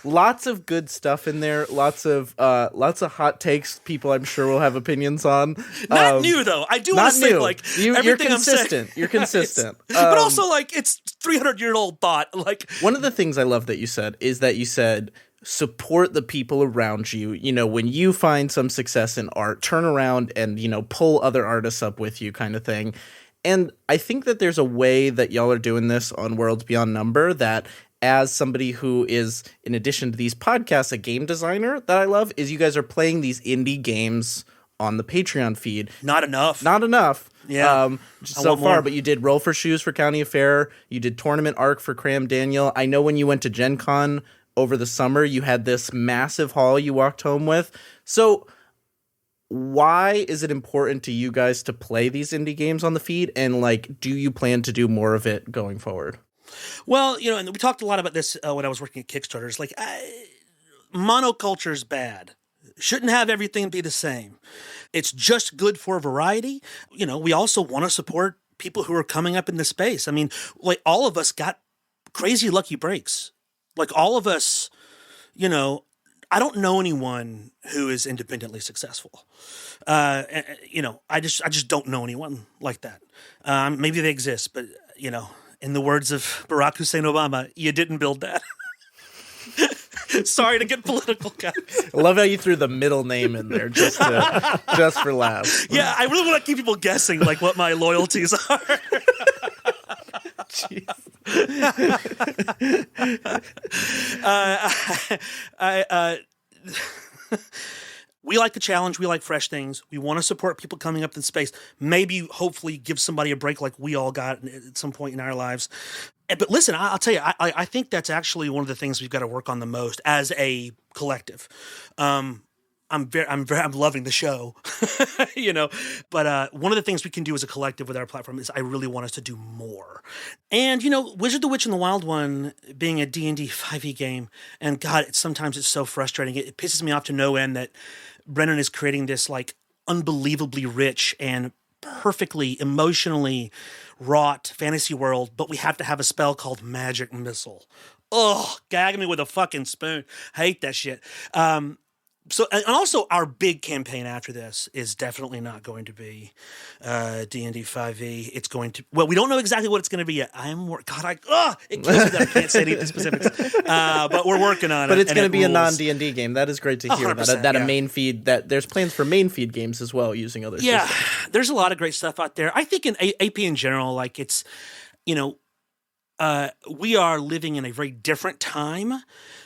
Speaker 1: Lots of good stuff in there. Lots of hot takes. People, I'm sure, will have opinions on.
Speaker 3: Not new though. I do want to say, like,
Speaker 1: you're
Speaker 3: everything
Speaker 1: consistent.
Speaker 3: I'm saying.
Speaker 1: You're consistent.
Speaker 3: But also, like, it's 300-year-old thought. Like,
Speaker 1: one of the things I love that you said is that you said, support the people around you. You know, when you find some success in art, turn around and, you know, pull other artists up with you, kind of thing. And I think that there's a way that y'all are doing this on Worlds Beyond Number that, as somebody who is, in addition to these podcasts, a game designer, that I love, is you guys are playing these indie games on the Patreon feed.
Speaker 3: not enough.
Speaker 1: Yeah. So far,
Speaker 3: more.
Speaker 1: but you did Roll for Shoes for County Affair. You did Tournament Arc for Cram Daniel. I know when you went to Gen Con over the summer, you had this massive haul you walked home with. So why is it important to you guys to play these indie games on the feed? And, like, do you plan to do more of it going forward?
Speaker 3: Well, you know, and we talked a lot about this when I was working at Kickstarters. Like, monoculture is bad. Shouldn't have everything be the same. It's just good for variety. You know, we also want to support people who are coming up in the space. I mean, like all of us got crazy lucky breaks. Like all of us, you know, I don't know anyone who is independently successful. You know, I just don't know anyone like that. Maybe they exist, but you know, in the words of Barack Hussein Obama, you didn't build that. Sorry to get political, guys.
Speaker 1: I love how you threw the middle name in there just for laughs.
Speaker 3: Yeah, I really want to keep people guessing like what my loyalties are.
Speaker 1: Jeez.
Speaker 3: We like the challenge. We like fresh things. We want to support people coming up in space. Maybe, hopefully, give somebody a break like we all got at some point in our lives. But listen, I'll tell you, I think that's actually one of the things we've got to work on the most as a collective. I'm loving the show, you know. But one of the things we can do as a collective with our platform is I really want us to do more. And you know, Wizard the Witch and the Wild One being a D&D 5e game, and God, sometimes it's so frustrating. It pisses me off to no end that Brennan is creating this like unbelievably rich and perfectly emotionally wrought fantasy world, but we have to have a spell called Magic Missile. Ugh, gag me with a fucking spoon. I hate that shit. So, and also our big campaign after this is definitely not going to be D&D 5e. It's going to, well, we don't know exactly what it's going to be yet. It kills me that I can't say any of the specifics. But we're working on it.
Speaker 1: But it's going to be a non-D&D game. That is great to hear. That a
Speaker 3: yeah.
Speaker 1: main feed, that there's plans for main feed games as well using other systems.
Speaker 3: There's a lot of great stuff out there. I think in AP in general, like it's, you know, we are living in a very different time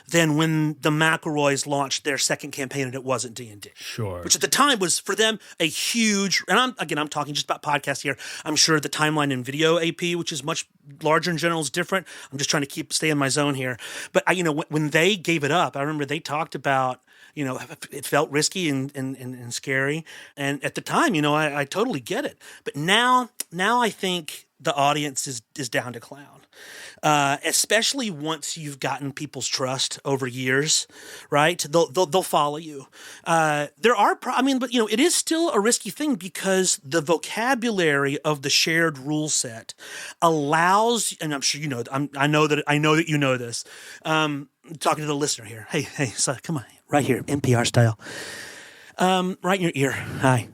Speaker 3: than when the McElroys launched their second campaign and it wasn't D&D.
Speaker 2: Sure.
Speaker 3: Which at the time was for them a huge, and I'm talking just about podcasts here. I'm sure the timeline in video AP, which is much larger in general, is different. I'm just trying to stay in my zone here. But you know, when they gave it up, I remember they talked about, you know, it felt risky and scary. And at the time, you know, I totally get it. But now I think the audience is down to clown. Especially once you've gotten people's trust over years, right? They'll follow you. But you know, it is still a risky thing because the vocabulary of the shared rule set allows, and I'm sure you know, I know that you know this. Talking to the listener here. Hey, so come on, right here, NPR style. Right in your ear. Hi.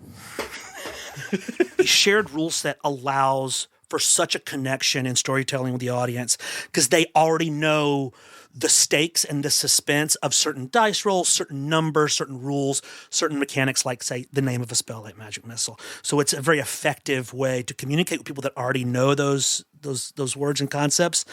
Speaker 3: The shared rule set allows for such a connection and storytelling with the audience because they already know the stakes and the suspense of certain dice rolls, certain numbers, certain rules, certain mechanics, like, say, the name of a spell like Magic Missile. So it's a very effective way to communicate with people that already know those words and concepts.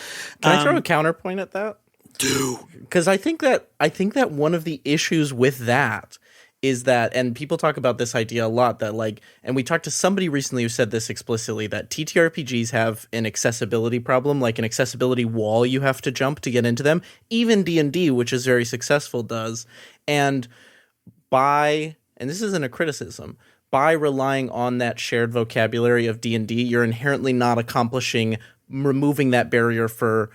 Speaker 1: Can I throw a counterpoint at that?
Speaker 3: Do.
Speaker 1: Because I think that one of the issues with that is that, and people talk about this idea a lot, that like, and we talked to somebody recently who said this explicitly, that TTRPGs have an accessibility problem, like an accessibility wall you have to jump to get into them. Even D&D, which is very successful, does. And this isn't a criticism, by relying on that shared vocabulary of D&D, you're inherently not accomplishing removing that barrier for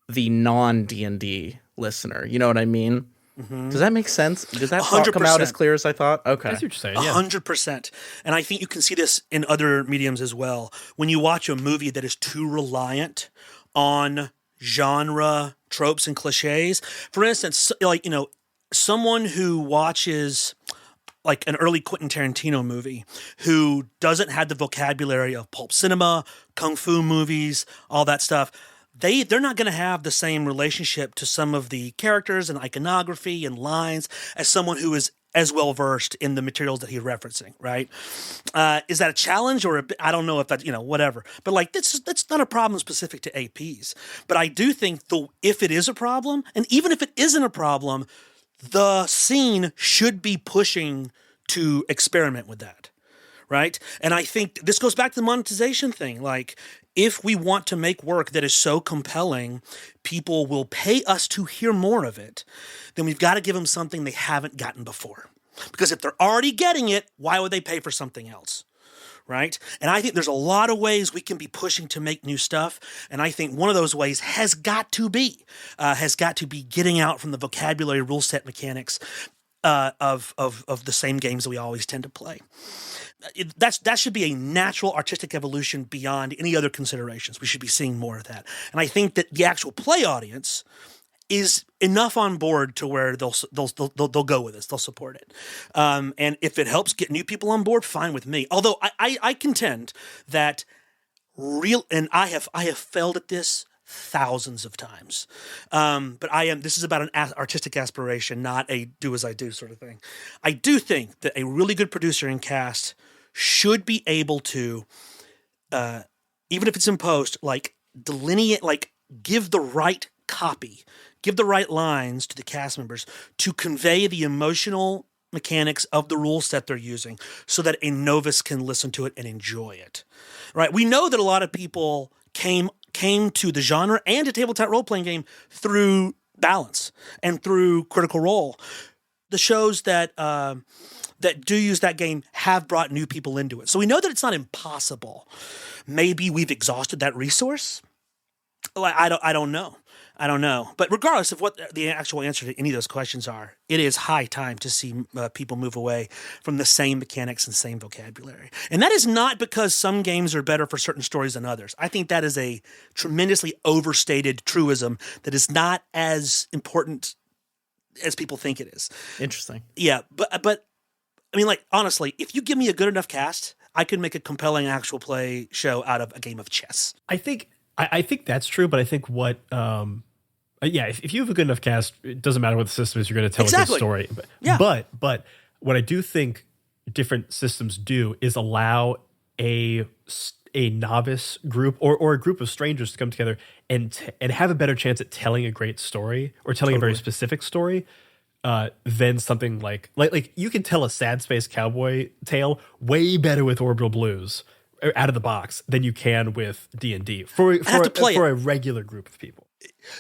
Speaker 1: the non-D&D listener. You know what I mean? Mm-hmm. Does that make sense? Does that thought come out as clear as I thought? Okay.
Speaker 2: I see what you're saying, yeah.
Speaker 3: 100%. And I think you can see this in other mediums as well. When you watch a movie that is too reliant on genre tropes and cliches, for instance, like, you know, someone who watches like an early Quentin Tarantino movie who doesn't have the vocabulary of pulp cinema, kung fu movies, all that stuff, they're not going to have the same relationship to some of the characters and iconography and lines as someone who is as well versed in the materials that he's referencing, right? Is that a challenge or I don't know if that, you know, whatever. But like that's not a problem specific to APs. But I do think if it is a problem, and even if it isn't a problem, the scene should be pushing to experiment with that, right? And I think this goes back to the monetization thing. Like, if we want to make work that is so compelling, people will pay us to hear more of it, then we've got to give them something they haven't gotten before. Because if they're already getting it, why would they pay for something else? Right? And I think there's a lot of ways we can be pushing to make new stuff. And I think one of those ways has got to be getting out from the vocabulary rule set mechanics of the same games that we always tend to play. That should be a natural artistic evolution beyond any other considerations. We should be seeing more of that. And I think that the actual play audience is enough on board to where they'll go with us. They'll support it. And if it helps get new people on board, fine with me. Although I contend that and I have failed at this thousands of times. But this is about an artistic aspiration, not a do as I do sort of thing. I do think that a really good producer and cast should be able to, even if it's in post, like delineate, like give the right copy, give the right lines to the cast members to convey the emotional mechanics of the rule set they're using so that a novice can listen to it and enjoy it. Right? We know that a lot of people came to the genre and to tabletop role-playing game through balance and through Critical Role. The shows that do use that game have brought new people into it. So we know that it's not impossible. Maybe we've exhausted that resource. I don't know. But regardless of what the actual answer to any of those questions are, it is high time to see people move away from the same mechanics and same vocabulary. And that is not because some games are better for certain stories than others. I think that is a tremendously overstated truism that is not as important as people think it is.
Speaker 1: Interesting.
Speaker 3: Yeah, but I mean, like, honestly, if you give me a good enough cast, I could make a compelling actual play show out of a game of chess.
Speaker 2: I think that's true, but I think what if you have a good enough cast, it doesn't matter what the system is, you're going to tell a good story. But,
Speaker 3: yeah.
Speaker 2: but what I do think different systems do is allow a novice group or a group of strangers to come together and have a better chance at telling a great story or telling a very specific story than something like you can tell a sad space cowboy tale way better with Orbital Blues out of the box than you can with D&D for a regular group of people.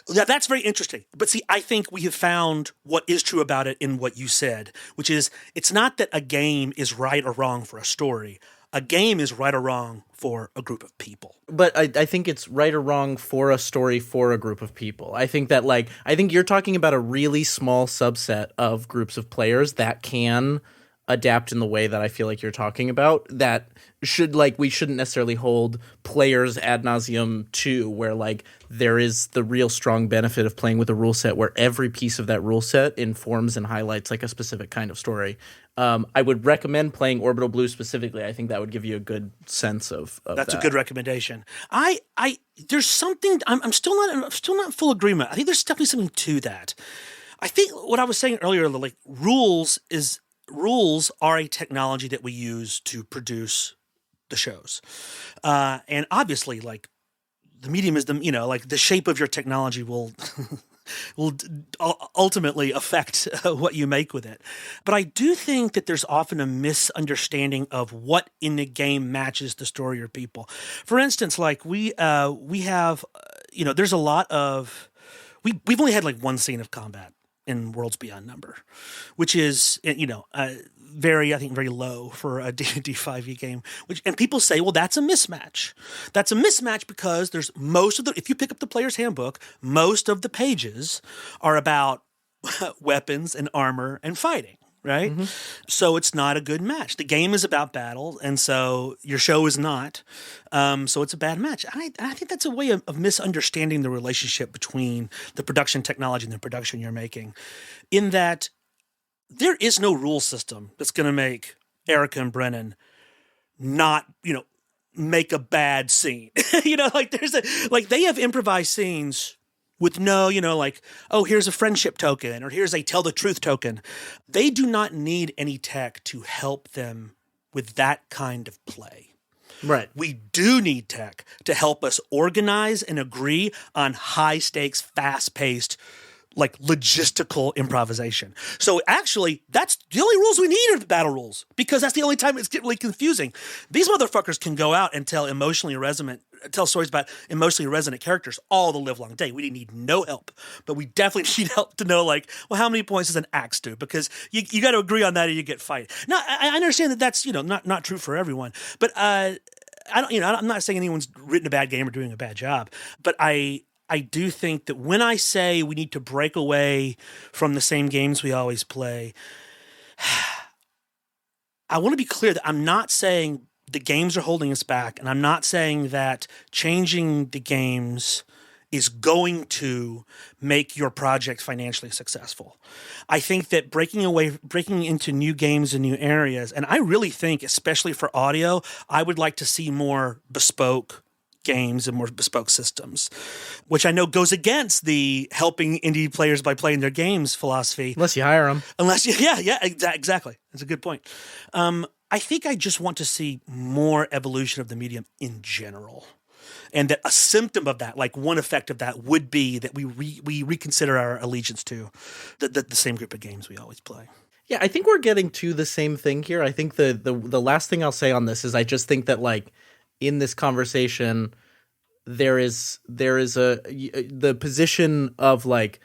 Speaker 3: Yeah, that's very interesting. But see, I think we have found what is true about it in what you said, which is it's not that a game is right or wrong for a story. A game is right or wrong for a group of people.
Speaker 1: But I think it's right or wrong for a story for a group of people. I think that I think you're talking about a really small subset of groups of players that can adapt in the way that I feel like you're talking about, that we shouldn't necessarily hold players ad nauseum to, where there is the real strong benefit of playing with a rule set where every piece of that rule set informs and highlights a specific kind of story. I would recommend playing Orbital Blue specifically. I think that would give you a good sense of
Speaker 3: That's
Speaker 1: that.
Speaker 3: a good recommendation. There's something I'm still not in full agreement. I think there's definitely something to that. I think what I was saying earlier, rules are a technology that we use to produce the shows. And obviously, the medium is the shape of your technology will ultimately affect what you make with it. But I do think that there's often a misunderstanding of what in the game matches the story or people. For instance, we have, there's a lot of, we've only had one scene of combat in Worlds Beyond Number, which is, very low for a D&D 5e game, and people say, well, that's a mismatch. That's a mismatch because there's if you pick up the player's handbook, most of the pages are about weapons and armor and fighting, right? Mm-hmm. So it's not a good match. The game is about battle, and so your show is not. So it's a bad match. I think that's a way of misunderstanding the relationship between the production technology and the production you're making, in that there is no rule system that's going to make Erica and Brennan not, make a bad scene. They have improvised scenes with no, oh, here's a friendship token or here's a tell the truth token. They do not need any tech to help them with that kind of play.
Speaker 1: Right.
Speaker 3: We do need tech to help us organize and agree on high stakes, fast paced, logistical improvisation. So actually, that's the only rules we need are the battle rules, because that's the only time it's really confusing. These motherfuckers can go out and tell stories about emotionally resonant characters all the livelong day. We need no help, but we definitely need help to know, how many points does an axe do? Because you got to agree on that or you get fight. Now, I understand that that's, not true for everyone, but I'm not saying anyone's written a bad game or doing a bad job, but I do think that when I say we need to break away from the same games we always play, I want to be clear that I'm not saying the games are holding us back, and I'm not saying that changing the games is going to make your project financially successful. I think that breaking into new games and new areas, and I really think, especially for audio, I would like to see more bespoke games and more bespoke systems, which I know goes against the helping indie players by playing their games philosophy.
Speaker 1: Unless you hire them.
Speaker 3: Exactly. That's a good point. I think I just want to see more evolution of the medium in general. And that a symptom of that, like one effect of that, would be that we reconsider our allegiance to the same group of games we always play.
Speaker 1: Yeah, I think we're getting to the same thing here. I think the last thing I'll say on this is I just think that like in this conversation there is the position of like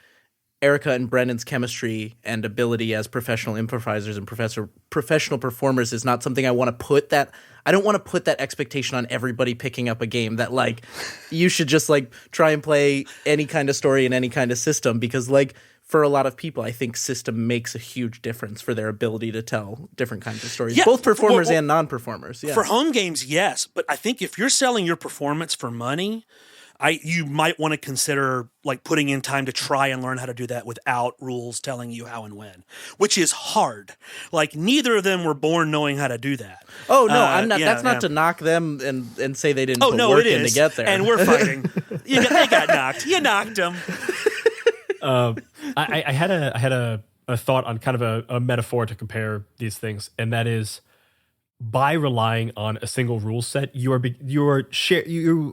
Speaker 1: Erica and Brendan's chemistry and ability as professional improvisers and professional performers is not something I want to put that. I don't want to put that expectation on everybody picking up a game that like you should just like try and play any kind of story in any kind of system, because like for a lot of people, I think system makes a huge difference for their ability to tell different kinds of stories, both performers and non-performers. Yeah.
Speaker 3: For home games, yes, but I think if you're selling your performance for money, you might want to consider like putting in time to try and learn how to do that without rules telling you how and when, which is hard. Like neither of them were born knowing how to do that.
Speaker 1: Oh no, I'm not. That's not to knock them and say they didn't put work in to get there.
Speaker 3: And we're fighting. They got knocked. You knocked them.
Speaker 2: I had a thought on kind of a metaphor to compare these things, and that is, by relying on a single rule set, you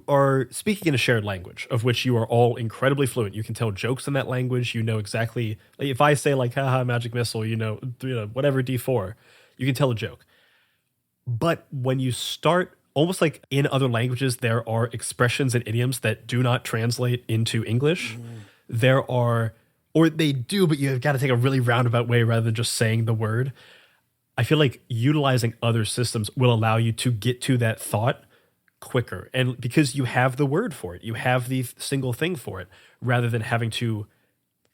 Speaker 2: are speaking in a shared language of which you are all incredibly fluent. You can tell jokes in that language. You know exactly, like if I say like haha magic missile, you know whatever D4, you can tell a joke. But when you start, almost like in other languages, there are expressions and idioms that do not translate into English. There are, or they do, but you've got to take a really roundabout way rather than just saying the word. I feel like utilizing other systems will allow you to get to that thought quicker. And because you have the word for it, you have the single thing for it, rather than having to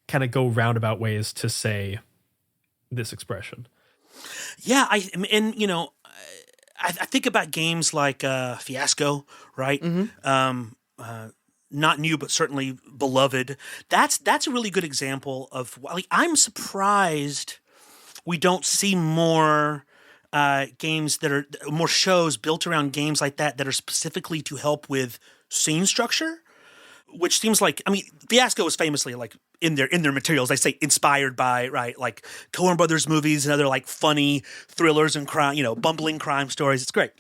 Speaker 2: kind of go roundabout ways to say this expression.
Speaker 3: Yeah. I think about games like Fiasco, right? Not new, but certainly beloved. That's a really good example of, like, I'm surprised we don't see more games that are more shows built around games like that are specifically to help with scene structure, which seems like, I mean, Fiasco is famously like in their materials, they say inspired by, right, like Coen Brothers movies and other like funny thrillers and crime, bumbling crime stories. It's great.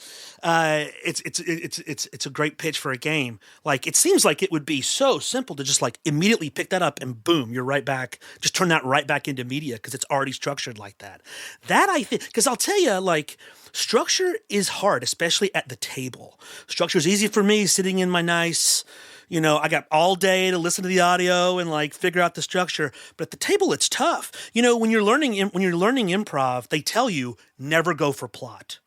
Speaker 3: It's a great pitch for a game. Like, it seems like it would be so simple to just like immediately pick that up and boom, you're right back. Just turn that right back into media because it's already structured like that. That I think, because I'll tell you, like, structure is hard, especially at the table. Structure is easy for me sitting in my nice, I got all day to listen to the audio and like figure out the structure. But at the table, it's tough. When you're learning improv, they tell you never go for plot.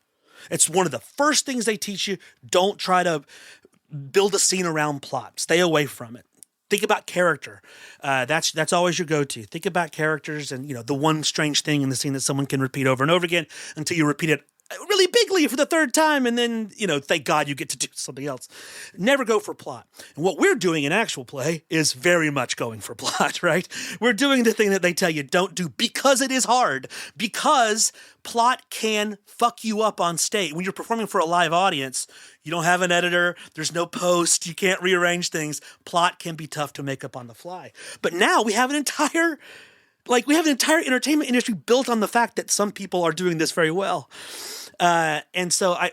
Speaker 3: It's one of the first things they teach you. Don't try to build a scene around plot. Stay away from it. Think about character. That's always your go-to. Think about characters and the one strange thing in the scene that someone can repeat over and over again until you repeat it really bigly for the third time, and then, thank God you get to do something else. Never go for plot. And what we're doing in actual play is very much going for plot, right? We're doing the thing that they tell you don't do because it is hard, because plot can fuck you up on stage. When you're performing for a live audience, you don't have an editor, there's no post, you can't rearrange things. Plot can be tough to make up on the fly. But now we have an entire entertainment industry built on the fact that some people are doing this very well. And so I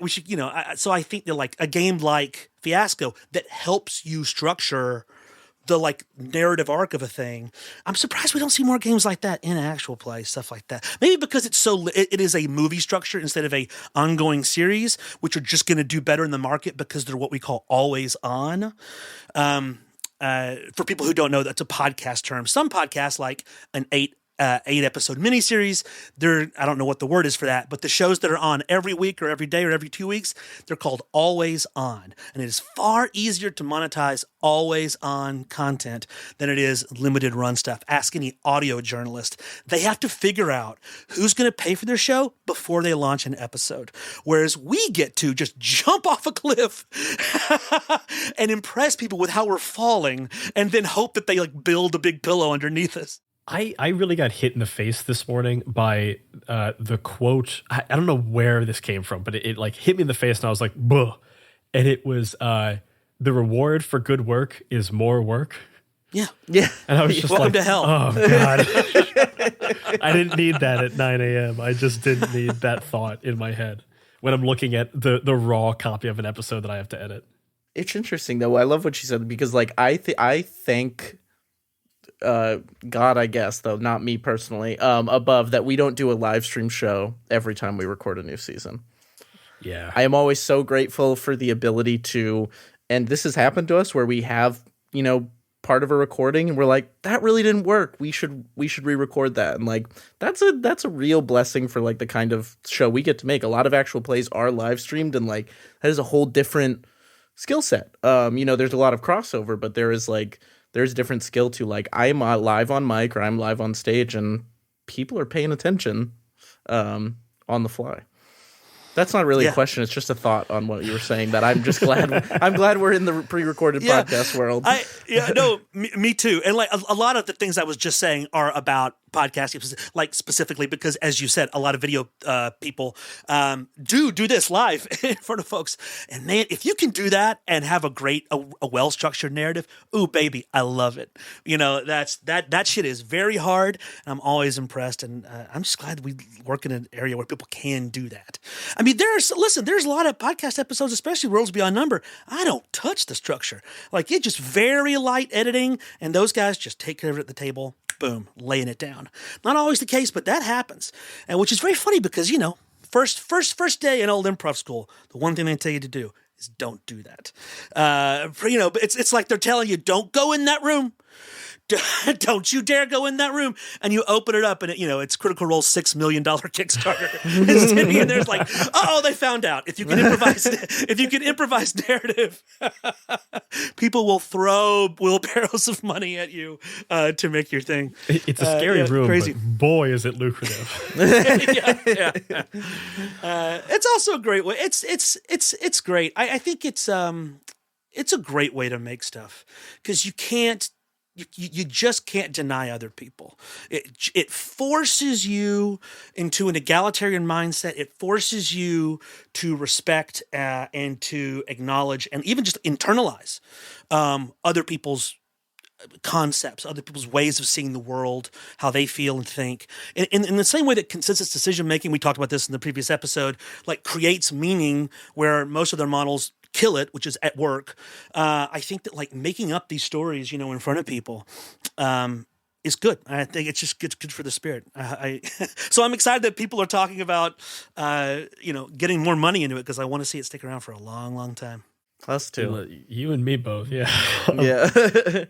Speaker 3: think that like a game like Fiasco that helps you structure the like narrative arc of a thing. I'm surprised we don't see more games like that in actual play, stuff like that. Maybe because it is a movie structure instead of a ongoing series, which are just going to do better in the market because they're what we call always on. For people who don't know, that's a podcast term. Some podcasts, like an 8 8-episode miniseries. I don't know what the word is for that, but the shows that are on every week or every day or every 2 weeks, they're called Always On. And it is far easier to monetize always on content than it is limited run stuff. Ask any audio journalist. They have to figure out who's going to pay for their show before they launch an episode. Whereas we get to just jump off a cliff and impress people with how we're falling and then hope that they like build a big pillow underneath us.
Speaker 2: I really got hit in the face this morning by the quote. I don't know where this came from, but it like hit me in the face and I was like, buh. And it was, the reward for good work is more work.
Speaker 3: Yeah.
Speaker 2: And I was just
Speaker 3: welcome
Speaker 2: like,
Speaker 3: to hell.
Speaker 2: Oh God. I didn't need that at 9 a.m. I just didn't need that thought in my head when I'm looking at the raw copy of an episode that I have to edit.
Speaker 1: It's interesting though. I love what you said because like I thank God, I guess, though, not me personally, above that we don't do a live stream show every time we record a new season.
Speaker 2: Yeah.
Speaker 1: I am always so grateful for the ability to, and this has happened to us where we have, part of a recording and we're like, that really didn't work. We should re-record that. And like, that's a real blessing for like the kind of show we get to make. A lot of actual plays are live streamed and like, that is a whole different skill set. There's a lot of crossover, but there's a different skill to like I'm live on mic or I'm live on stage and people are paying attention on the fly. That's not really a question. It's just a thought on what you were saying that I'm just glad. I'm glad we're in the pre-recorded podcast world.
Speaker 3: Me too. And like a lot of the things I was just saying are about podcasting, like specifically because, as you said, a lot of video people do this live in front of folks. And man, if you can do that and have a well-structured narrative, ooh, baby, I love it. That shit is very hard. And I'm always impressed. And I'm just glad we work in an area where people can do that. I mean, there's a lot of podcast episodes, especially Worlds Beyond Number. I don't touch the structure. Like, it's just very light editing. And those guys just take care of it at the table. Boom, laying it down. Not always the case, but that happens. And which is very funny because, first day in old improv school, the one thing they tell you to do is don't do that. But it's like they're telling you, don't go in that room. Don't you dare go in that room. And you open it up and it's Critical Role's $6 million Kickstarter. It's sitting in there, it's like, oh, they found out. If you can improvise narrative, people will throw wheelbarrows of money at you to make your thing.
Speaker 2: It's a scary room, crazy. But boy, is it lucrative.
Speaker 3: yeah. It's also a great way. It's great. I think it's a great way to make stuff because you can't. You just can't deny other people. It forces you into an egalitarian mindset. It forces you to respect and to acknowledge and even just internalize other people's concepts, other people's ways of seeing the world, how they feel and think. In the same way that consensus decision-making, we talked about this in the previous episode, like creates meaning where most of their models kill it, which is at work. I think that like making up these stories, in front of people, is good. I think it's just good for the spirit. So I'm excited that people are talking about, getting more money into it because I want to see it stick around for a long, long time.
Speaker 1: Us too.
Speaker 2: You and me both. Yeah.
Speaker 1: Yeah.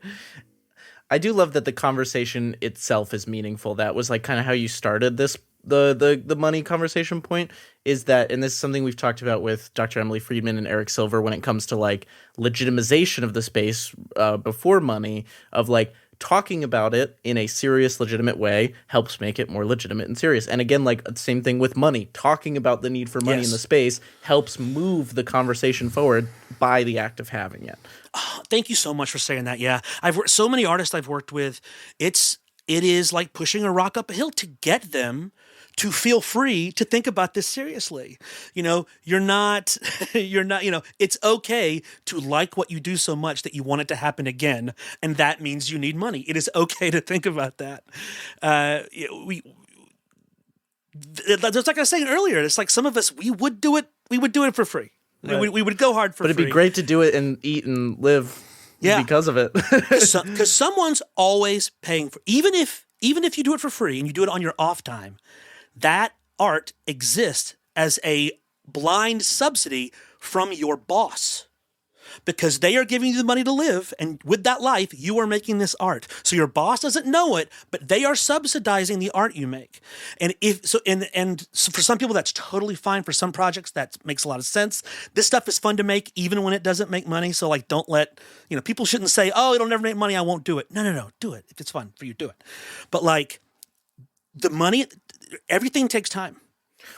Speaker 1: I do love that the conversation itself is meaningful. That was like kind of how you started this. The money conversation point is that, and this is something we've talked about with Dr. Emily Friedman and Eric Silver when it comes to like legitimization of the space before money, of like talking about it in a serious, legitimate way helps make it more legitimate and serious. And again, like the same thing with money, talking about the need for money in the space helps move the conversation forward by the act of having it.
Speaker 3: Oh, thank you so much for saying that. Yeah. I've worked so many artists I've worked with. It is like pushing a rock up a hill to get them to feel free to think about this seriously. You're not, it's okay to like what you do so much that you want it to happen again. And that means you need money. It is okay to think about that. It's like I was saying earlier, it's like some of us, we would do it for free. Right. We would go hard for free.
Speaker 1: But it'd be great to do it and eat and live because of it.
Speaker 3: Because someone's always paying for, even if you do it for free and you do it on your off time, that art exists as a blind subsidy from your boss. because they are giving you the money to live. And with that life, you are making this art. So your boss doesn't know it, but they are subsidizing the art you make. And so for some people, that's totally fine. For some projects, that makes a lot of sense. This stuff is fun to make, even when it doesn't make money. So like, don't let, people shouldn't say, oh, it'll never make money, I won't do it. No, do it. If it's fun for you, do it. But like the money, everything takes time.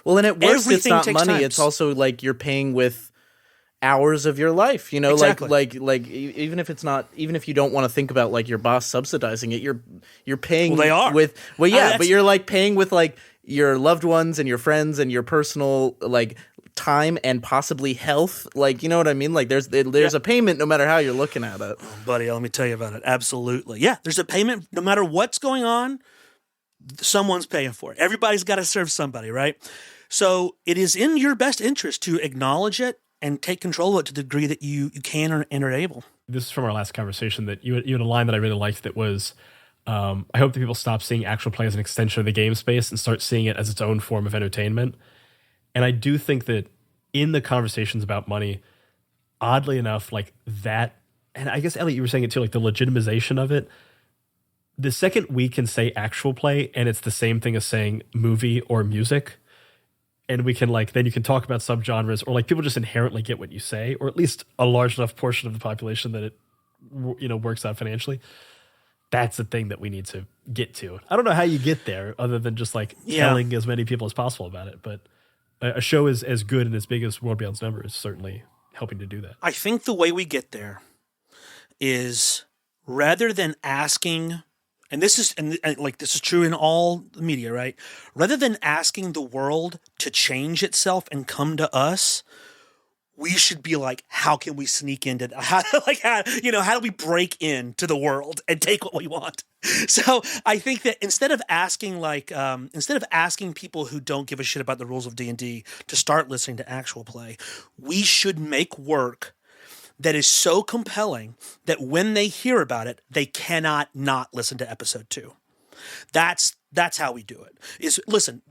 Speaker 1: Well, and at worst, it's not money.
Speaker 3: Time.
Speaker 1: It's also like you're paying with hours of your life.
Speaker 3: Exactly.
Speaker 1: like even if you don't want to think about like your boss subsidizing it, you're paying.
Speaker 3: Well, they are
Speaker 1: but you're like paying with like your loved ones and your friends and your personal like time and possibly health. Like, you know what I mean? Like there's a payment no matter how you're looking at it.
Speaker 3: Oh, buddy, let me tell you about it. Absolutely. Yeah, there's a payment no matter what's going on. Someone's paying for it. Everybody's got to serve somebody, right? So it is in your best interest to acknowledge it and take control of it to the degree that you can and are able.
Speaker 2: This is from our last conversation that you had a line that I really liked that was, I hope that people stop seeing actual play as an extension of the game space and start seeing it as its own form of entertainment. And I do think that in the conversations about money, oddly enough, like that, and I guess, Elliot, you were saying it too, like the legitimization of it, the second we can say actual play and it's the same thing as saying movie or music, and we can like, then you can talk about subgenres or like people just inherently get what you say, or at least a large enough portion of the population that it, works out financially. That's the thing that we need to get to. I don't know how you get there other than just like telling as many people as possible about it. But a show is as good and as big as World Beyond's Number is certainly helping to do that.
Speaker 3: I think the way we get there is rather than asking, and this is true in all the media, right? Rather than asking the world to change itself and come to us, we should be like, how can we sneak into how do we break into the world and take what we want? So I think that instead of asking people who don't give a shit about the rules of D&D to start listening to actual play, we should make work that is so compelling that when they hear about it, they cannot not listen to episode 2. That's how we do it. Listen,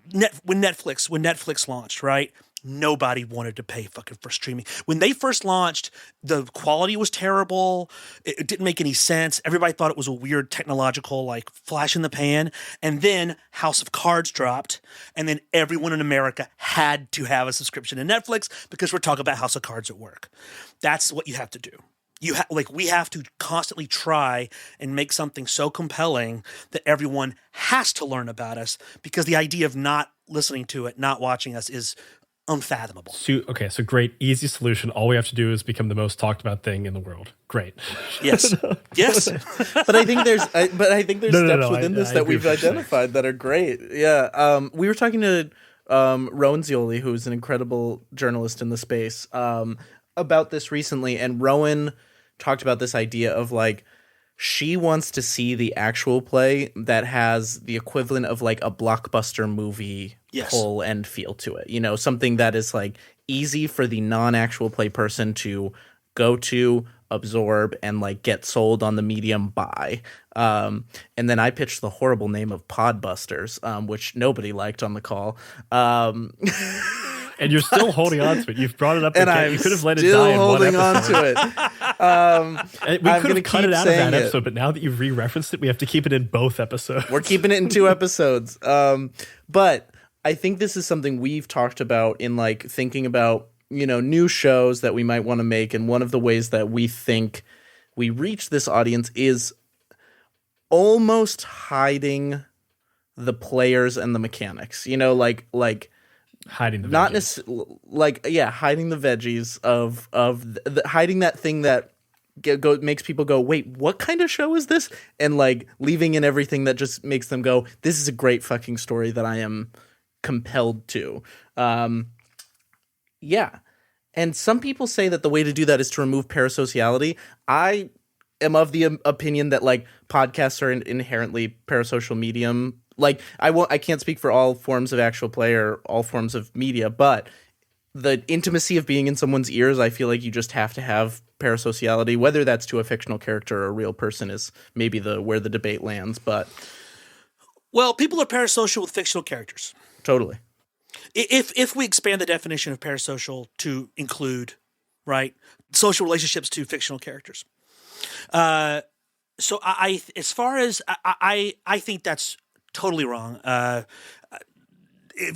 Speaker 3: when Netflix launched, right? Nobody wanted to pay fucking for streaming. When they first launched, the quality was terrible. It didn't make any sense. Everybody thought it was a weird technological like flash in the pan. And then House of Cards dropped, and then everyone in America had to have a subscription to Netflix because we're talking about House of Cards at work. That's what you have to do. We have to constantly try and make something so compelling that everyone has to learn about us, because the idea of not listening to it, not watching us is unfathomable.
Speaker 2: So great, easy solution. All we have to do is become the most talked about thing in the world. Great.
Speaker 3: Yes. Yes.
Speaker 1: But I think there's steps within this that we've identified that are great. Yeah. We were talking to Rowan Zioli, who's an incredible journalist in the space, about this recently, and Rowan talked about this idea of like, she wants to see the actual play that has the equivalent of like a blockbuster movie pull and feel to it. Something that is like easy for the non-actual play person to go to, absorb, and like get sold on the medium by. And then I pitched the horrible name of Podbusters, which nobody liked on the call.
Speaker 2: And you're still holding on to it. You've brought it up again. You could have let it die
Speaker 1: still
Speaker 2: in
Speaker 1: holding
Speaker 2: one
Speaker 1: on to it.
Speaker 2: We could have cut it out of that episode, but now that you've re-referenced it, we have to keep it in both episodes.
Speaker 1: We're keeping it in 2 episodes. But I think this is something we've talked about in like thinking about, new shows that we might want to make. And one of the ways that we think we reach this audience is almost hiding the players and the mechanics, like
Speaker 2: hiding the veggies.
Speaker 1: Not necessarily hiding the veggies of hiding that thing that makes people go, wait, what kind of show is this? And like leaving in everything that just makes them go, this is a great fucking story that I am compelled to. And some people say that the way to do that is to remove parasociality. I am of the opinion that like podcasts are an inherently parasocial medium. Like I can't speak for all forms of actual play or all forms of media, but the intimacy of being in someone's ears, I feel like you just have to have parasociality, whether that's to a fictional character or a real person is maybe where the debate lands. But
Speaker 3: well, people are parasocial with fictional characters.
Speaker 1: Totally.
Speaker 3: If we expand the definition of parasocial to include, right, social relationships to fictional characters. So I as far as I think that's totally wrong.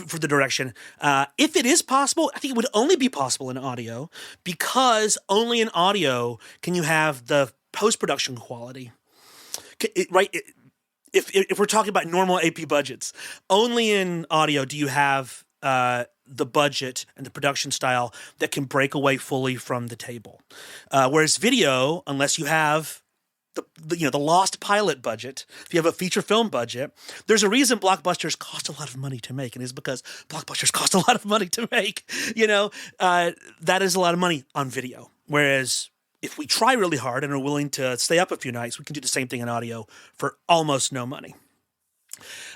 Speaker 3: For the direction. If it is possible, I think it would only be possible in audio, because only in audio can you have the post-production quality. Right? If we're talking about normal AP budgets, only in audio do you have the budget and the production style that can break away fully from the table. Whereas video, unless you have the lost pilot budget, if you have a feature film budget, there's a reason blockbusters cost a lot of money to make, and it's because blockbusters cost a lot of money to make. That is a lot of money on video. Whereas if we try really hard and are willing to stay up a few nights, we can do the same thing in audio for almost no money.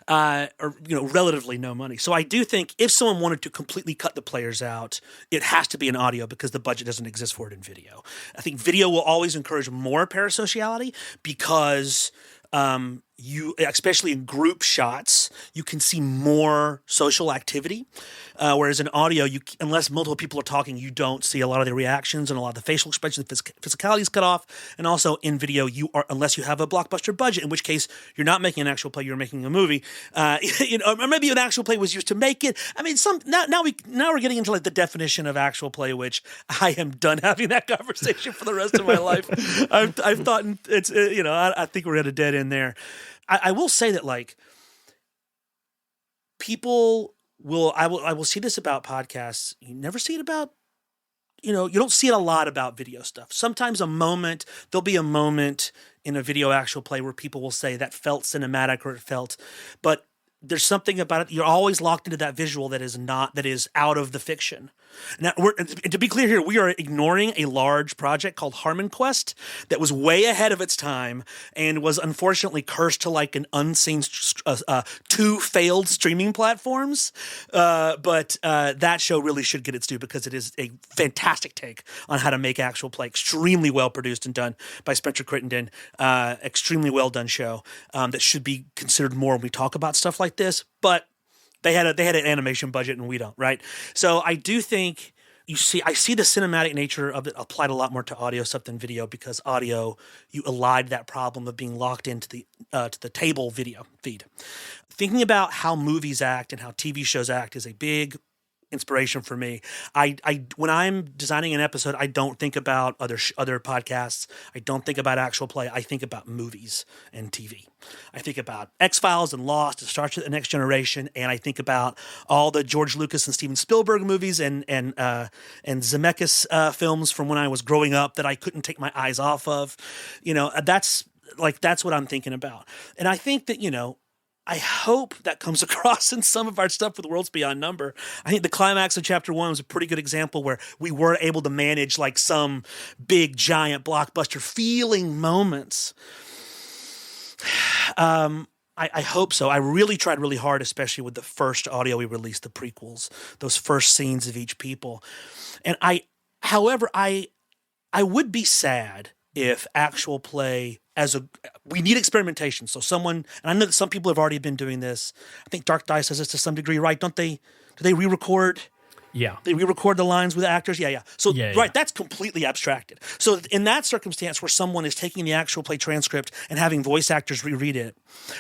Speaker 3: Or relatively no money. So I do think if someone wanted to completely cut the players out, it has to be in audio because the budget doesn't exist for it in video. I think video will always encourage more parasociality because you, especially in group shots, you can see more social activity. Whereas in audio, unless multiple people are talking, you don't see a lot of the reactions and a lot of the facial expressions, physicality is cut off. And also in video, unless you have a blockbuster budget, in which case you're not making an actual play, you're making a movie. Or maybe an actual play was used to make it. I mean, now we're getting into like the definition of actual play, which I am done having that conversation for the rest of my life. I've thought it's I think we're at a dead end there. I will say that like people will I will see this about podcasts. You never see it about you don't see it a lot about video stuff. Sometimes there'll be a moment in a video actual play where people will say that felt cinematic or it felt, but there's something about it. You're always locked into that visual that is out of the fiction. Now, and to be clear here, we are ignoring a large project called Harmon Quest that was way ahead of its time and was unfortunately cursed to like an unseen 2 failed streaming platforms. But that show really should get its due because it is a fantastic take on how to make actual play. Extremely well produced and done by Spencer Crittenden. Extremely well done show that should be considered more when we talk about stuff like this. But they had an animation budget and we don't, right? So I do think I see the cinematic nature of it applied a lot more to audio stuff than video because audio, you allied that problem of being locked into the table video feed. Thinking about how movies act and how TV shows act is a big inspiration for me. I when I'm designing an episode, I don't think about other podcasts. I don't think about actual play. I think about movies and TV. I think about X-Files and Lost and Star Trek: The Next Generation, and I think about all the George Lucas and Steven Spielberg movies and Zemeckis films from when I was growing up that I couldn't take my eyes off of. That's what I'm thinking about. And I think that, I hope that comes across in some of our stuff with Worlds Beyond Number. I think the climax of Chapter 1 was a pretty good example where we were able to manage like some big, giant blockbuster feeling moments. I hope so. I really tried really hard, especially with the first audio we released, the prequels, those first scenes of each people. And however, I would be sad if actual play we need experimentation. So and I know that some people have already been doing this. I think Dark Dice does this to some degree, right? Don't they? Do they re-record?
Speaker 2: Yeah.
Speaker 3: They re-record the lines with actors? Yeah. So,
Speaker 2: yeah.
Speaker 3: That's completely abstracted. So in that circumstance where someone is taking the actual play transcript and having voice actors reread it,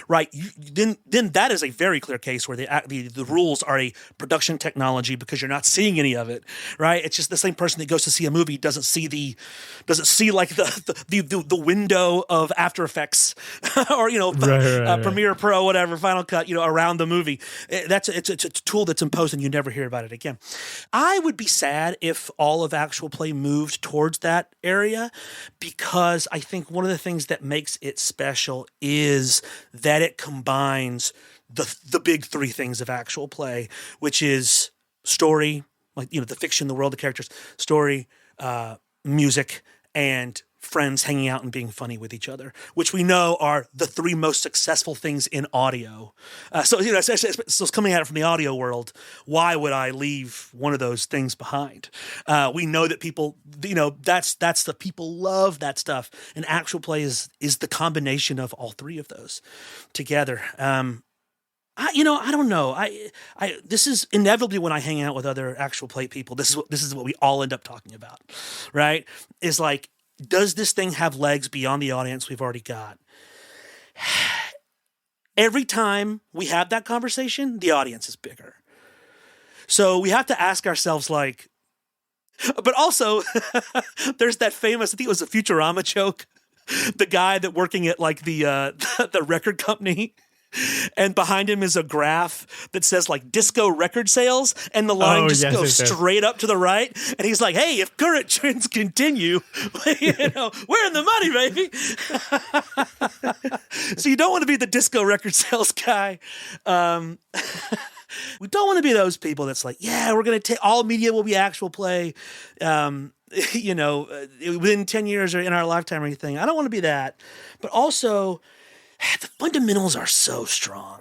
Speaker 3: right, then that is a very clear case where the rules are a production technology because you're not seeing any of it, right? It's just the same person that goes to see a movie doesn't see like the window of After Effects or,
Speaker 2: right.
Speaker 3: Premiere Pro, whatever, Final Cut, around the movie. It's a tool that's imposed and you never hear about it again. I would be sad if all of actual play moved towards that area because I think one of the things that makes it special is that it combines the big 3 things of actual play, which is story, like, the fiction, the world, the characters, story, music, and friends hanging out and being funny with each other, which we know are the 3 most successful things in audio. So it's coming at it from the audio world. Why would I leave one of those things behind? We know that people, that's the people love that stuff. And actual play is the combination of all 3 of those together. I don't know. This is inevitably when I hang out with other actual play people. This is what we all end up talking about, right? Is like, does this thing have legs beyond the audience we've already got? Every time we have that conversation, the audience is bigger. So we have to ask ourselves, like, but also there's that famous, I think it was a Futurama joke, the guy that working at like the record company, and behind him is a graph that says like disco record sales, and the line just goes straight up to the right, and he's like, hey, if current trends continue, we're in the money, baby. So you don't want to be the disco record sales guy. We don't want to be those people that's like, yeah, we're going to take all media will be actual play, within 10 years or in our lifetime or anything. I don't want to be that. But also, the fundamentals are so strong.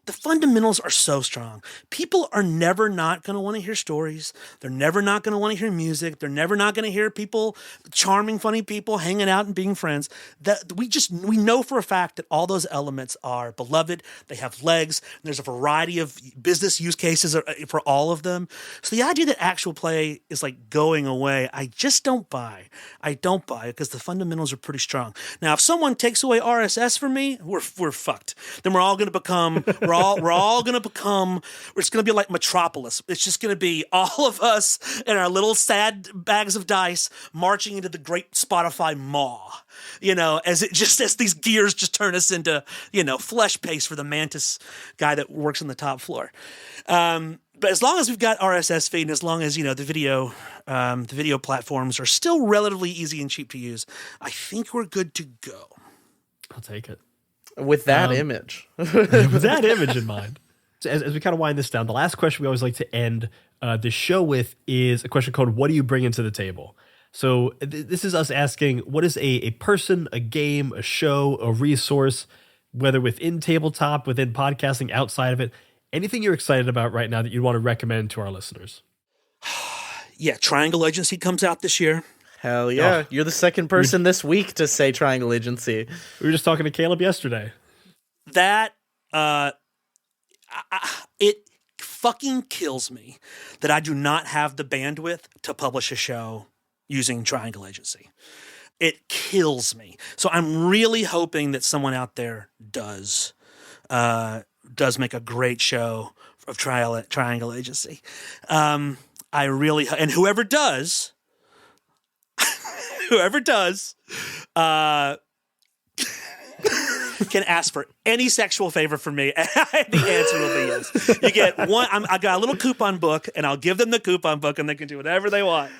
Speaker 3: The fundamentals are so strong. People are never not going to want to hear stories. They're never not going to want to hear music. They're never not going to hear people, charming, funny people hanging out and being friends. That we know for a fact that all those elements are beloved. They have legs. There's a variety of business use cases for all of them. So the idea that actual play is like going away, I just don't buy. I don't buy it because the fundamentals are pretty strong. Now, if someone takes away RSS from me, we're fucked. Then we're all going to become it's going to be like Metropolis. It's just going to be all of us in our little sad bags of dice marching into the great Spotify maw, as these gears just turn us into, flesh paste for the mantis guy that works on the top floor. But as long as we've got RSS feed, and as long as, the video platforms are still relatively easy and cheap to use, I think we're good to go.
Speaker 2: I'll take it.
Speaker 1: With that image.
Speaker 2: With that image in mind. So as we kind of wind this down, the last question we always like to end the show with is a question called, what do you bring into the table? So this is us asking, what is a person, a game, a show, a resource, whether within tabletop, within podcasting, outside of it, anything you're excited about right now that you'd want to recommend to our listeners?
Speaker 3: Yeah, Triangle Agency comes out this year.
Speaker 1: Hell yeah. Oh. You're the second person this week to say Triangle Agency.
Speaker 2: We were just talking to Caleb yesterday.
Speaker 3: That, it fucking kills me that I do not have the bandwidth to publish a show using Triangle Agency. It kills me. So I'm really hoping that someone out there does make a great show of Triangle Agency. I really, and whoever does, can ask for any sexual favor from me. The answer will be yes. You get one. I got a little coupon book, and I'll give them the coupon book, and they can do whatever they want.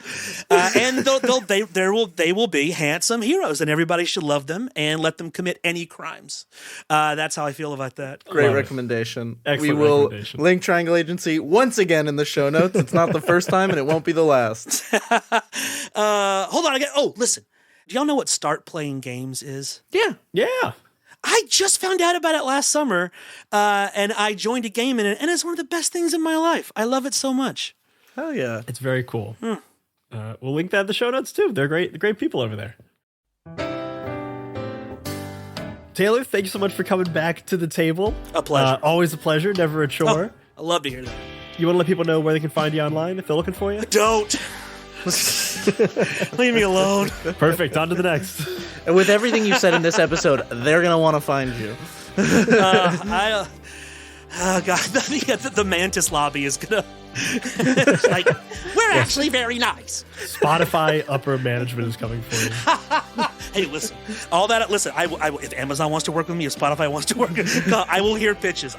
Speaker 3: And they will be handsome heroes, and everybody should love them and let them commit any crimes. That's how I feel about that.
Speaker 1: Great recommendation.
Speaker 2: Excellent
Speaker 1: we will
Speaker 2: recommendation.
Speaker 1: Link Triangle Agency once again in the show notes. It's not the first time, and it won't be the last.
Speaker 3: Hold on. Listen. Do y'all know what Start Playing Games is?
Speaker 2: Yeah.
Speaker 3: I just found out about it last summer, and I joined a game in it, and it's one of the best things in my life. I love it so much.
Speaker 1: Hell yeah.
Speaker 2: It's very cool. We'll link that in the show notes, too. They're great people over there. Taylor, thank you so much for coming back to the table.
Speaker 3: A pleasure.
Speaker 2: Always a pleasure, never a chore.
Speaker 3: I love to hear that.
Speaker 2: You want to let people know where they can find you online if they're looking for you?
Speaker 3: Don't. Leave me alone.
Speaker 2: Perfect. On to the next.
Speaker 1: And with everything you said in this episode, they're going to want to find you.
Speaker 3: God, the Mantis lobby is going to... It's like, we're actually very nice.
Speaker 2: Spotify upper management is coming for you.
Speaker 3: Hey, listen. All that... Listen, I if Amazon wants to work with me, if Spotify wants to work with me, I will hear pitches.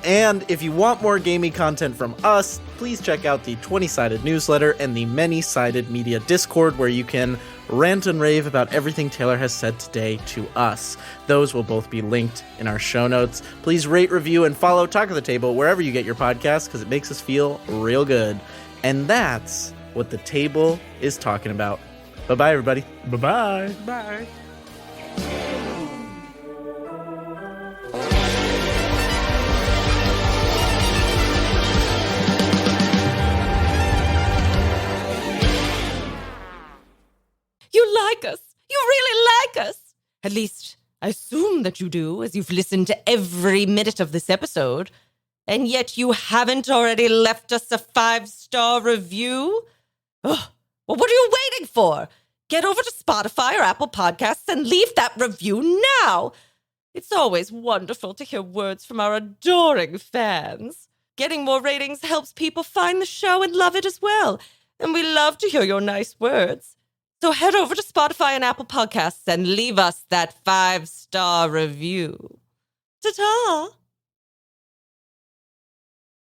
Speaker 1: And if you want more gaming content from us, please check out the 20-sided newsletter and the many-sided media Discord, where you can rant and rave about everything Taylor has said today to us. Those will both be linked in our show notes. Please rate, review, and follow Talk of the Table wherever you get your podcasts, because it makes us feel real good. And that's what the table is talking about. Bye-bye, everybody.
Speaker 2: Bye-bye.
Speaker 3: Bye.
Speaker 6: You like us. You really like us. At least, I assume that you do, as you've listened to every minute of this episode. And yet you haven't already left us a 5-star review? Ugh. Well, what are you waiting for? Get over to Spotify or Apple Podcasts and leave that review now. It's always wonderful to hear words from our adoring fans. Getting more ratings helps people find the show and love it as well. And we love to hear your nice words. So head over to Spotify and Apple Podcasts and leave us that 5-star review. Ta-ta!